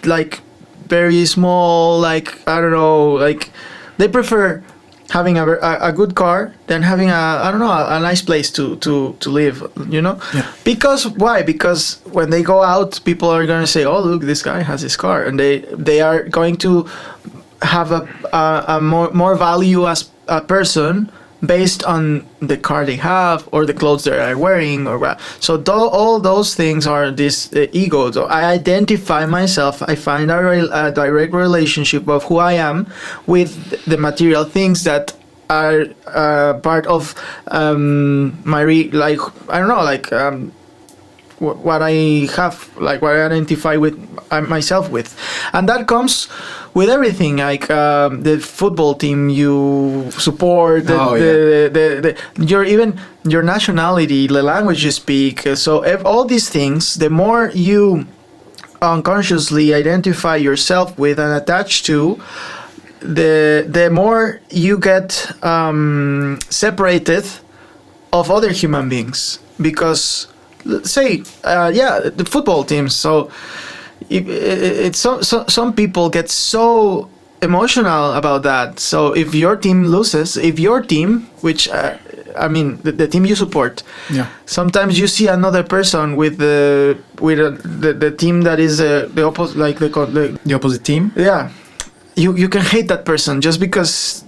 [SPEAKER 2] like, very small, like, I don't know, like, they prefer having a good car than having a nice place to live, you know. Because why? Because when they go out, people are going to say, oh, look, this guy has his car, and they are going to have a more value as a person based on the car they have or the clothes they are wearing, or so all those things are this ego. So I identify myself, I find a direct relationship of who I am with the material things that are part of my like, I don't know, like what I have, like what I identify with myself with, and that comes with everything, like the football team you support, your nationality, the language you speak. So all these things, the more you unconsciously identify yourself with and attach to, the more you get separated of other human beings. Because, say, the football teams. So some people get so emotional about that. So if your team loses, which I mean the team you support, sometimes you see another person with the team that is the opposite, like
[SPEAKER 1] the opposite team.
[SPEAKER 2] Yeah, you can hate that person just because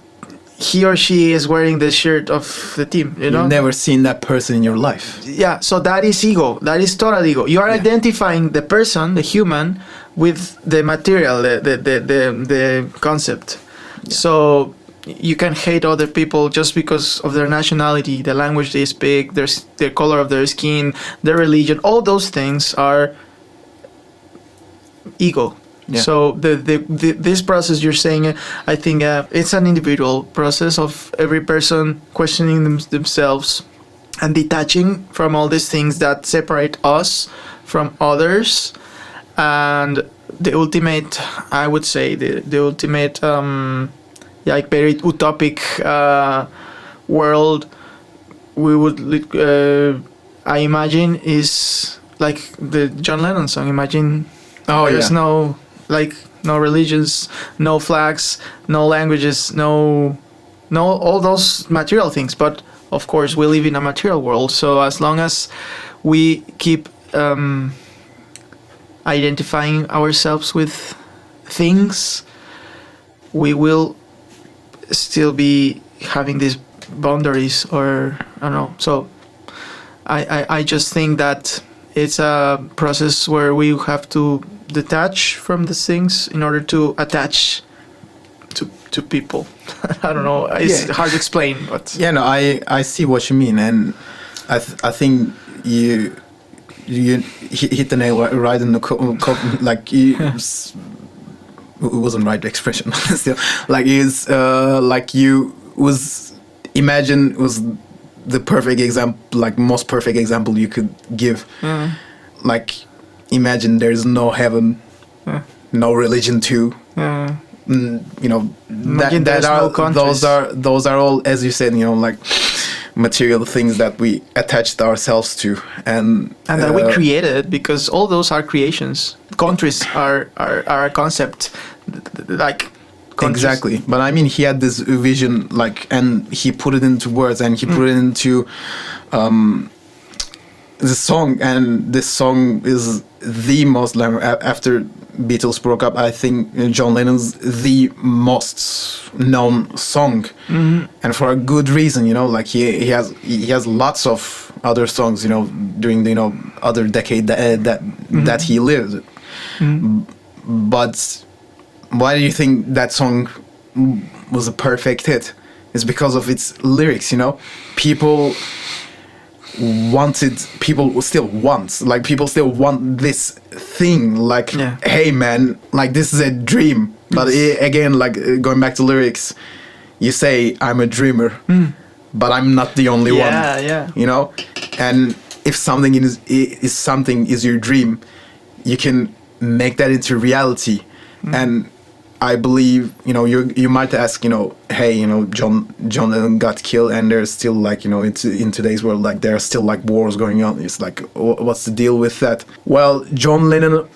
[SPEAKER 2] he or she is wearing the shirt of the team, you know?
[SPEAKER 1] You've never seen that person in your life.
[SPEAKER 2] Yeah, so that is ego. That is total ego. You are identifying the person, the human, with the material, the concept. Yeah. So you can hate other people just because of their nationality, the language they speak, the color of their skin, their religion. All those things are ego.
[SPEAKER 1] Yeah.
[SPEAKER 2] So this process you're saying, I think it's an individual process of every person questioning themselves and detaching from all these things that separate us from others. And the ultimate, I would say, the ultimate, like very utopic world we would, I imagine, is like the John Lennon song. Imagine there's no religions, no flags, no languages, no all those material things. But of course, we live in a material world. So as long as we keep identifying ourselves with things, we will still be having these boundaries, or I don't know. So I just think that it's a process where we have to detach from the things in order to attach to people. I don't know. It's hard to explain, but
[SPEAKER 1] no, I see what you mean, and I think you hit the nail right in the like it wasn't right expression still, like it's like you was imagine was the perfect example, like most perfect example you could give. Like imagine there's no heaven, no religion too. You know, those are all, as you said, you know, like material things that we attached ourselves to, and
[SPEAKER 2] that we created, because all those are creations. Countries are a concept, like countries.
[SPEAKER 1] Exactly. But I mean, he had this vision, like, and he put it into words, and he put it into the song, and this song is the most, like, after Beatles broke up, I think John Lennon's the most known song, and for a good reason, you know, like he has lots of other songs, you know, during the, you know, other decade that he lived. But why do you think that song was a perfect hit? It's because of its lyrics, you know. People still want this thing, like, hey man, like this is a dream. But again, like going back to lyrics, you say I'm a dreamer, but I'm not the only one. You know. And if something is your dream, you can make that into reality. And I believe, you know, you might ask, you know, hey, you know, John Lennon got killed, and there's still, like, you know, in today's world, like, there are still, like, wars going on. It's like, what's the deal with that? Well, John Lennon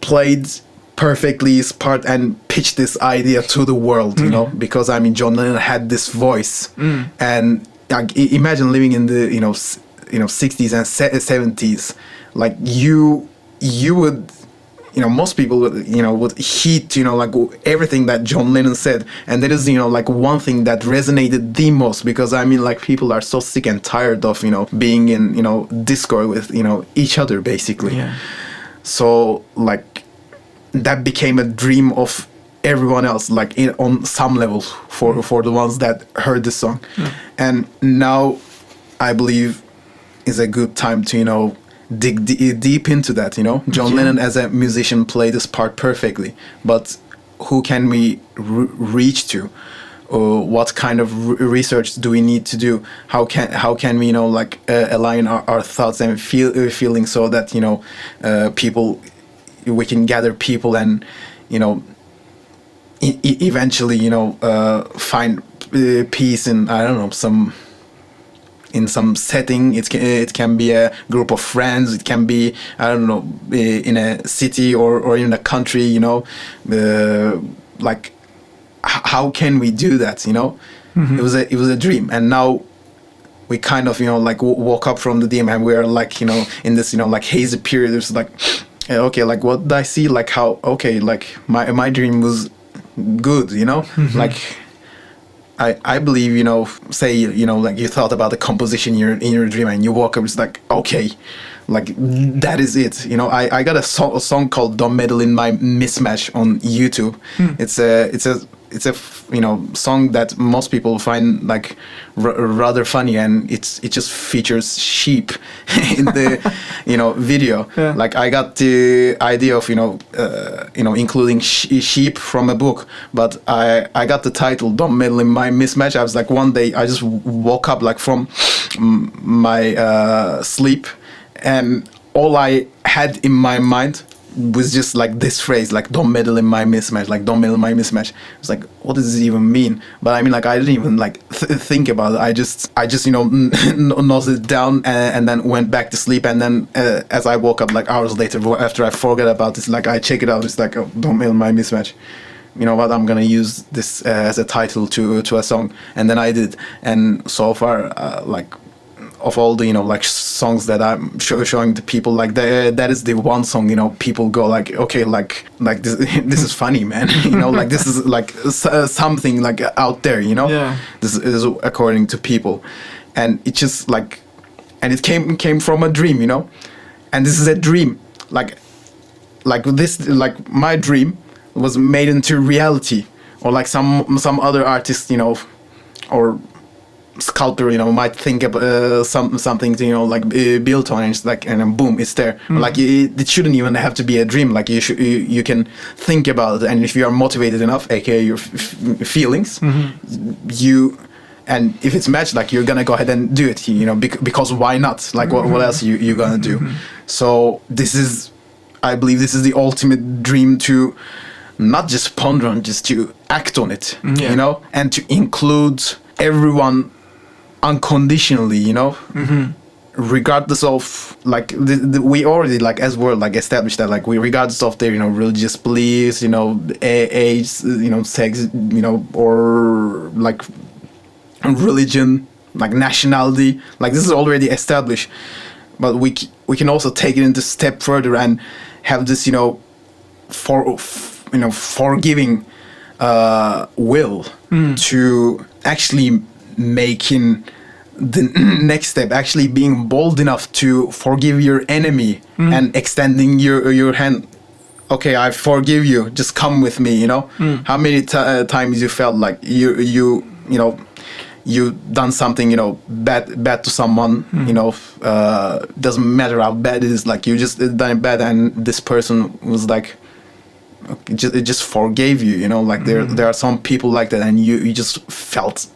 [SPEAKER 1] played perfectly his part and pitched this idea to the world, you know, because, I mean, John Lennon had this voice, and like, imagine living in the, you know, 60s and 70s, like, you would, you know, most people would, you know, would heed, you know, like everything that John Lennon said. And that is, you know, like one thing that resonated the most, because I mean, like, people are so sick and tired of, you know, being in, you know, discord with, you know, each other, basically. So, like, that became a dream of everyone else, like, on some level for the ones that heard the song. And now I believe is a good time to, you know, dig deep into that, you know. John Lennon as a musician played this part perfectly, but who can we reach to? What kind of research do we need to do? How can we, you know, like, align our thoughts and feelings so that, you know, we can gather people and, you know, eventually, you know, find peace in, I don't know, in some setting. It can be a group of friends, it can be, I don't know, in a city or in a country, you know, like, how can we do that, you know? It was a dream, and now we kind of, you know, like, woke up from the dream, and we're, like, you know, in this, you know, like, hazy period. It's like, okay, like, what did I see? Like, how, okay, like, my dream was good, you know? Like, I believe, you know, say, you know, like, you thought about the composition in your dream, and you woke up, it's like, okay, like, that is it, you know. I got a song called "Don't Meddle in My Mismatch" on YouTube. It's a it's a song that most people find like rather funny, and it just features sheep in the video.
[SPEAKER 2] Yeah.
[SPEAKER 1] Like I got the idea of including sheep from a book, but I got the title "Don't Meddle in My Mismatch." I was like, one day I just woke up like from my sleep, and all I had in my mind was just like this phrase, like "don't meddle in my mismatch," like "don't meddle in my mismatch." It's like, what does it even mean? But I mean, like, I didn't even like think about it. I just noted it down, and then went back to sleep. And then as I woke up like hours later, after I forgot about this, like I check it out. It's like, oh, "don't meddle in my mismatch." You know what? I'm gonna use this as a title to a song, and then I did. And so far, like, of all the like songs that I'm showing to people, like that is the one song people go like, okay, like this this is funny, man. Like this is like something like out there.
[SPEAKER 2] Yeah.
[SPEAKER 1] This is according to people, and it just like, and it came from a dream, and this is a dream, like this, like my dream was made into reality, or like some other artist, or sculptor, might think of something like built on, and it's like, and then boom, it's there. Like it shouldn't even have to be a dream. Like you can think about it, and if you are motivated enough, aka your feelings, and if it's matched, like you're gonna go ahead and do it, because why not? Like what else you gonna do? So I believe this is the ultimate dream, to not just ponder on, just to act on it, and to include everyone unconditionally, regardless of like we already, like as we're like established that, like we, regardless of their religious beliefs, age, sex, or like religion, like nationality, like this is already established. But we can also take it into step further and have this forgiving will to actually making the next step, actually being bold enough to forgive your enemy and extending your hand. Okay, I forgive you, just come with me. How many times you felt like you done something bad to someone, doesn't matter how bad it is, like you just done it bad, and this person was like, it just forgave you, like there are some people like that, and you just felt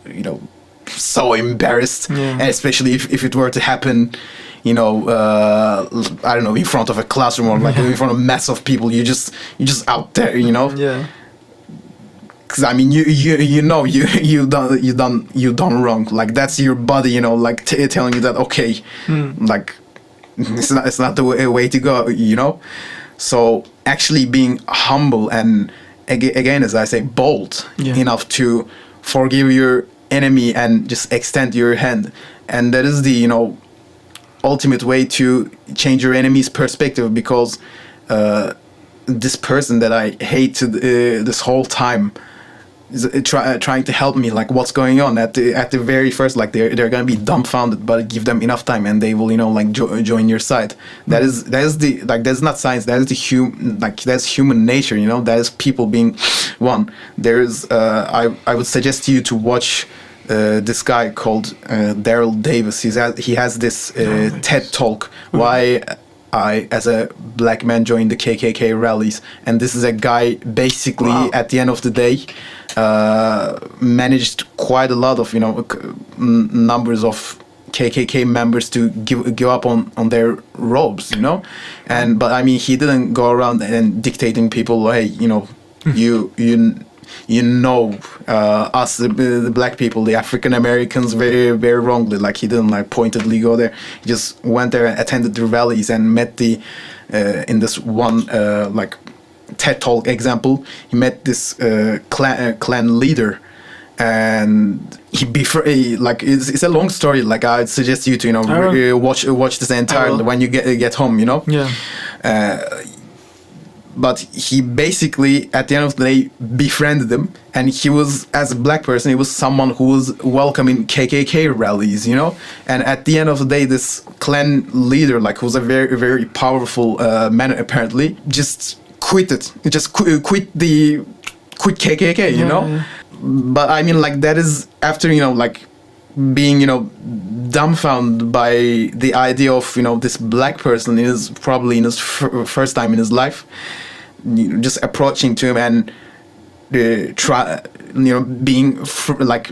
[SPEAKER 1] so embarrassed, and especially if it were to happen I don't know, in front of a classroom, or like in front of a mass of people, you just out there, because I mean you done wrong, like that's your body like telling you that, okay, like it's not the way to go, so actually being humble and again, as I say, bold enough to forgive your enemy and just extend your hand, and that is the ultimate way to change your enemy's perspective, because this person that I hated this whole time is trying to help me, like what's going on at the very first, like they're gonna be dumbfounded, but give them enough time and they will like join your side. That is the, like, that's not science, that is that's human nature, that is people being one. There's I would suggest you to watch this guy called Daryl Davis. He has this TED talk, why I, as a black man, joined the KKK rallies. And this is a guy basically, at the end of the day, managed quite a lot of numbers of KKK members to give up on their robes, and but I mean, he didn't go around and dictating people, hey, us, the black people, the African Americans, very, very wrongly. Like he didn't like pointedly go there. He just went there and attended the rallies and met the in this one like TED Talk example, he met this clan leader, and like it's a long story. Like I'd suggest you to watch this entirely when you get home. But he basically, at the end of the day, befriended him, and he was, as a black person, he was someone who was welcome in KKK rallies, And at the end of the day, this clan leader, like who was a very, very powerful man, apparently, just quit it. He just quit quit KKK, you know.
[SPEAKER 2] Yeah.
[SPEAKER 1] But I mean, like, that is after, you know, like, being, you know, dumbfounded by the idea of, you know, this black person is probably in his first time in his life, you know, just approaching to him and try, you know, being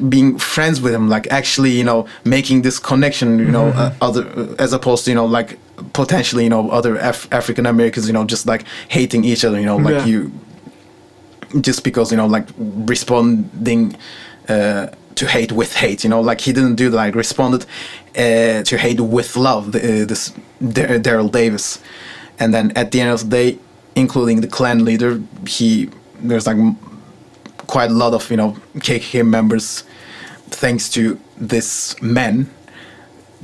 [SPEAKER 1] being friends with him, like actually, you know, making this connection, you know, other as opposed to, you know, like potentially, you know, other African Americans, you know, just like hating each other, you know, like you just because, you know, like responding to hate with hate, you know, like he didn't do that, like responded to hate with love, this Daryl Davis. And then at the end of the day, including the clan leader, there's like quite a lot of, you know, KKK members, thanks to this man,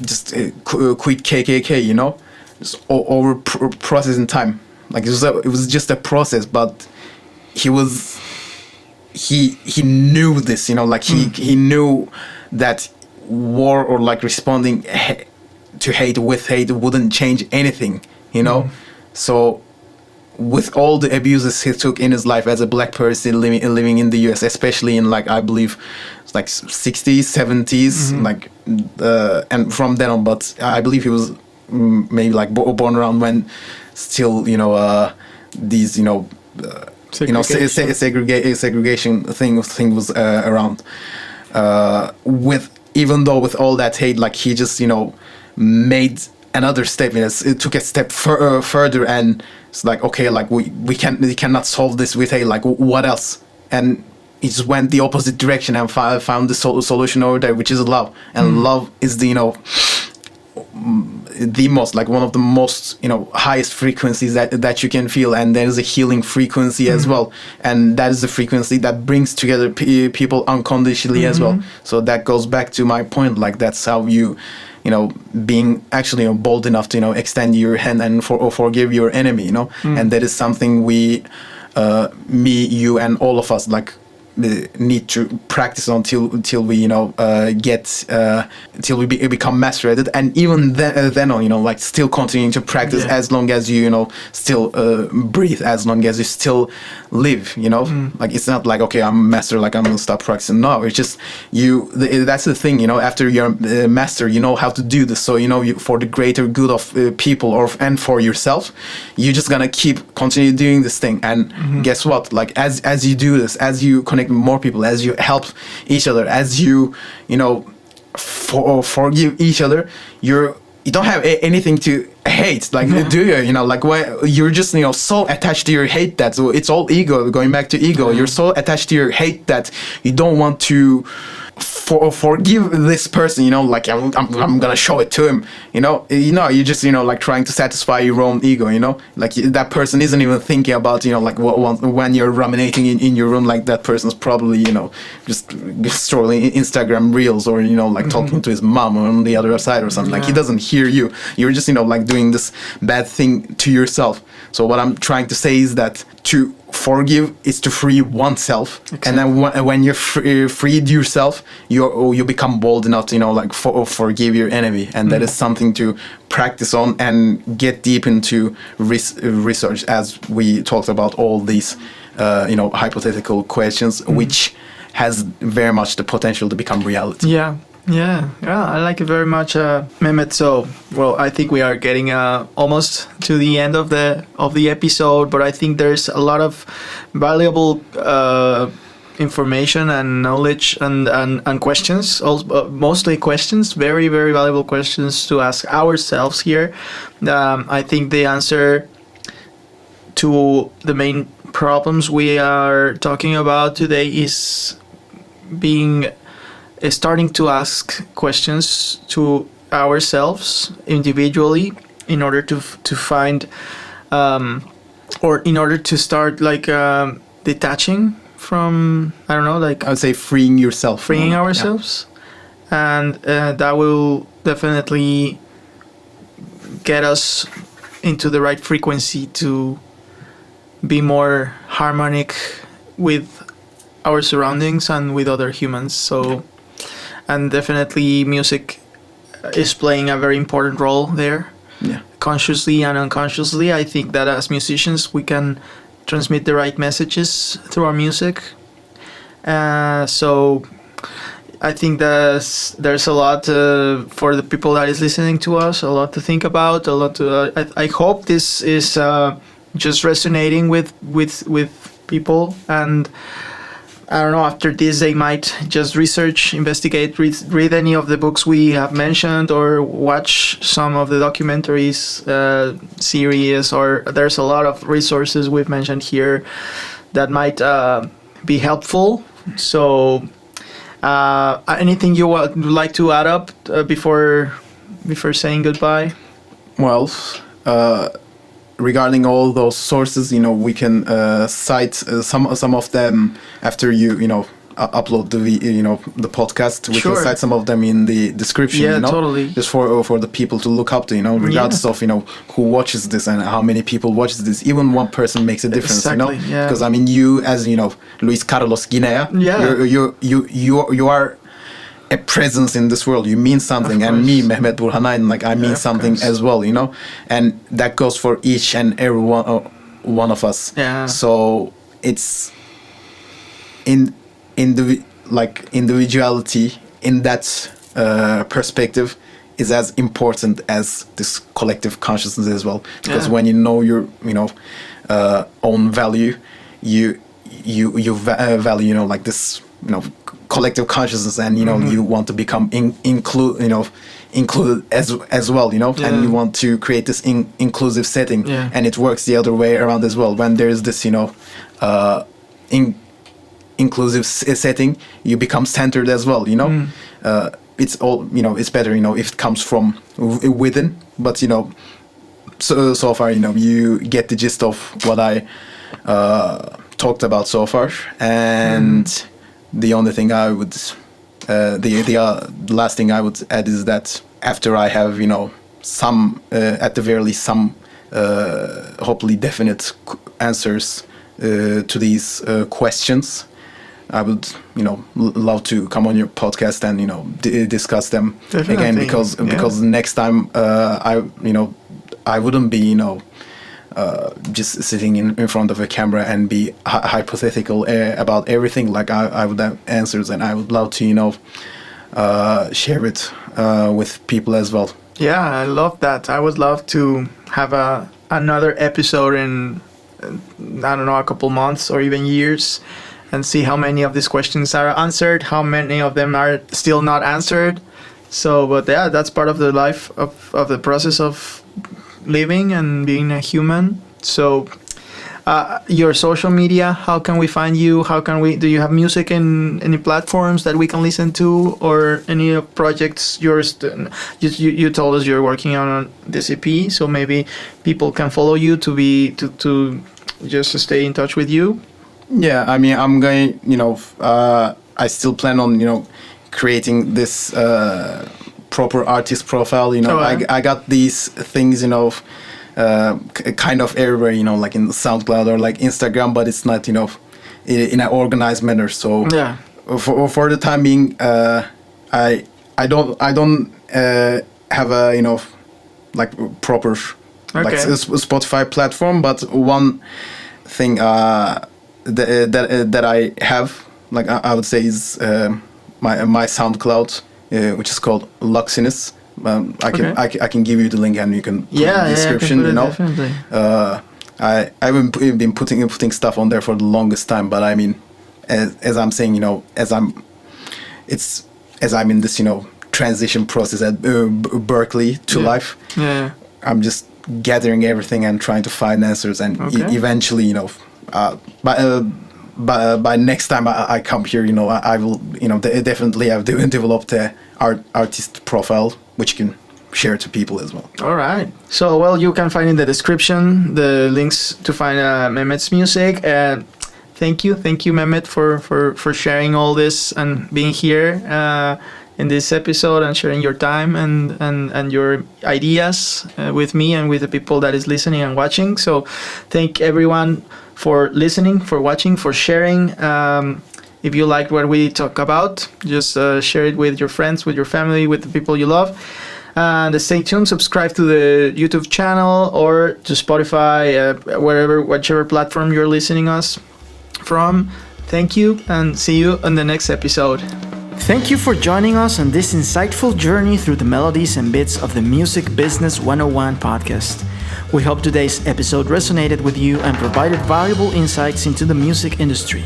[SPEAKER 1] just quit KKK, you know, just over process in time. Like it was just a process, but he knew this, you know, like he knew that war or like responding to hate with hate wouldn't change anything, you know. So with all the abuses he took in his life as a black person living in the US, especially in like, I believe it's like 60s, 70s, like and from then on, but I believe he was maybe like born around when still, you know, these, you know, segregation thing was around. Even though with all that hate, like he just, you know, made another step. It took a step further, and it's like, okay, like we cannot solve this with hate. Like what else? And he just went the opposite direction and found the solution over there, which is love. And love is the, you know, the most, like one of the most, you know, highest frequencies that you can feel, and there is a healing frequency as well, and that is the frequency that brings together people unconditionally as well. So that goes back to my point, like that's how you know, being actually, you know, bold enough to, you know, extend your hand and forgive your enemy, you know. And that is something we me, you, and all of us, like need to practice until we, you know, till we become master at it. And even then on, you know, like still continuing to practice as long as you know, still breathe, as long as you still live, you know. Like it's not like, okay, I'm a master, like I'm gonna stop practicing. No, it's just that's the thing, you know, after you're a master, you know how to do this. So, you know, for the greater good of people and for yourself, you're just gonna continue doing this thing. And guess what, like as you do this, as you connect more people, as you help each other, as you know, forgive each other, you don't have anything to hate, like do you? You know, like when you're just, you know, so attached to your hate that it's all ego. Going back to ego, you're so attached to your hate that you don't want to forgive this person, you know, like I'm gonna show it to him, you know, you're just, you know, like trying to satisfy your own ego, you know, like that person isn't even thinking about, you know, like when you're ruminating in your room, like that person's probably, you know, just scrolling Instagram reels, or, you know, like talking to his mom on the other side or something. Like he doesn't hear you. You're just, you know, like doing this bad thing to yourself. So what I'm trying to say is that to forgive is to free oneself. Exactly. And then when you're freed yourself, you become bold enough to, you know, like forgive your enemy. And that is something to practice on and get deep into research, as we talked about all these you know, hypothetical questions, which has very much the potential to become reality.
[SPEAKER 2] Yeah, I like it very much, Mehmet. So, well, I think we are getting almost to the end of the episode, but I think there's a lot of valuable information and knowledge and questions, mostly questions, very, very valuable questions to ask ourselves here. I think the answer to the main problems we are talking about today is starting to ask questions to ourselves individually in order to find or in order to start like detaching from, I don't know, like
[SPEAKER 1] I would say freeing
[SPEAKER 2] ourselves. And that will definitely get us into the right frequency to be more harmonic with our surroundings and with other humans. So, and definitely music is playing a very important role there, consciously and unconsciously. I think that as musicians we can transmit the right messages through our music. So I think there's a lot for the people that is listening to us, a lot to think about, a lot to. I hope this is just resonating with people, and I don't know, after this they might just research, investigate, read any of the books we have mentioned, or watch some of the documentaries, series, or there's a lot of resources we've mentioned here that might be helpful. So anything you would like to add up before saying goodbye?
[SPEAKER 1] Well, regarding all those sources, we can cite some of them after you upload the podcast. We can cite some of them in the description.
[SPEAKER 2] Yeah, totally.
[SPEAKER 1] Just for the people to look up to. Regardless of who watches this and how many people watches this. Even one person makes a difference.
[SPEAKER 2] Exactly, yeah.
[SPEAKER 1] Because you, as Luis Carlos Guinea, you are a presence in this world. You mean something, and me, Mehmet Burhan, I mean something as well, and that goes for each and every one of us.
[SPEAKER 2] Yeah.
[SPEAKER 1] So it's individuality in that perspective is as important as this collective consciousness as well. Because when you know your own value, you value this collective consciousness, and you want to become included as well, and you want to create this inclusive setting, and it works the other way around as well. When there is this inclusive setting, you become centered as well. It's all it's better if it comes from within, but so far you get the gist of what I talked about so far. And the only thing I would, the last thing I would add is that after I have, some, at the very least, some hopefully definite answers to these questions, I would, love to come on your podcast and, discuss them again, because next time, I wouldn't be, just sitting in front of a camera and be hypothetical about everything. I would have answers, and I would love to share it with people as well.
[SPEAKER 2] Yeah, I love that. I would love to have another episode in I don't know, a couple months or even years, and see how many of these questions are answered, how many of them are still not answered. So, but yeah, that's part of the life of the process of living and being a human. So your social media, how can we find you? Do you have music in any platforms that we can listen to, or any projects yours? You told us you're working on this EP, so maybe people can follow you to just stay in touch with you.
[SPEAKER 1] Yeah, I mean, I'm going, I still plan on, creating this proper artist profile. I got these things, kind of everywhere, like in SoundCloud or like Instagram, but it's not, in an organized manner. So
[SPEAKER 2] yeah,
[SPEAKER 1] for the time being, I don't have a, like proper like Spotify platform, but one thing that I have, like I would say, is my SoundCloud, which is called Luxiness. I can give you the link, and you can put in the description.
[SPEAKER 2] Definitely.
[SPEAKER 1] I haven't been putting stuff on there for the longest time, but I mean, as I'm saying, as I'm in this transition process at Berkeley to life. Yeah. I'm just gathering everything and trying to find answers, and eventually, by next time I come here, I will, definitely have developed a artist profile, which you can share to people as well.
[SPEAKER 2] All right. So, well, you can find in the description the links to find Mehmet's music. Thank you, Mehmet, for sharing all this and being here in this episode, and sharing your time and your ideas with me and with the people that is listening and watching. So thank everyone for listening, for watching, for sharing. If you liked what we talk about, just share it with your friends, with your family, with the people you love. And stay tuned, subscribe to the YouTube channel or to Spotify, whichever platform you're listening us from. Thank you, and see you on the next episode. Thank you for joining us on this insightful journey through the melodies and bits of the Music Business 101 podcast. We hope today's episode resonated with you and provided valuable insights into the music industry.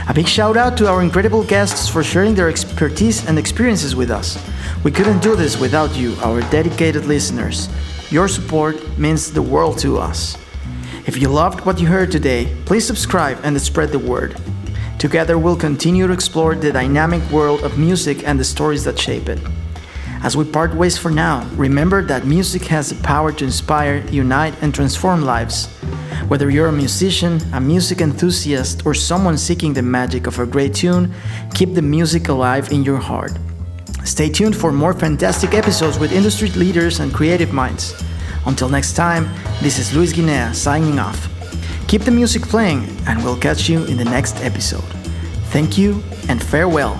[SPEAKER 2] A big shout out to our incredible guests for sharing their expertise and experiences with us. We couldn't do this without you, our dedicated listeners. Your support means the world to us. If you loved what you heard today, please subscribe and spread the word. Together we'll continue to explore the dynamic world of music and the stories that shape it. As we part ways for now, remember that music has the power to inspire, unite, and transform lives. Whether you're a musician, a music enthusiast, or someone seeking the magic of a great tune, keep the music alive in your heart. Stay tuned for more fantastic episodes with industry leaders and creative minds. Until next time, this is Luis Guinea signing off. Keep the music playing, and we'll catch you in the next episode. Thank you and farewell.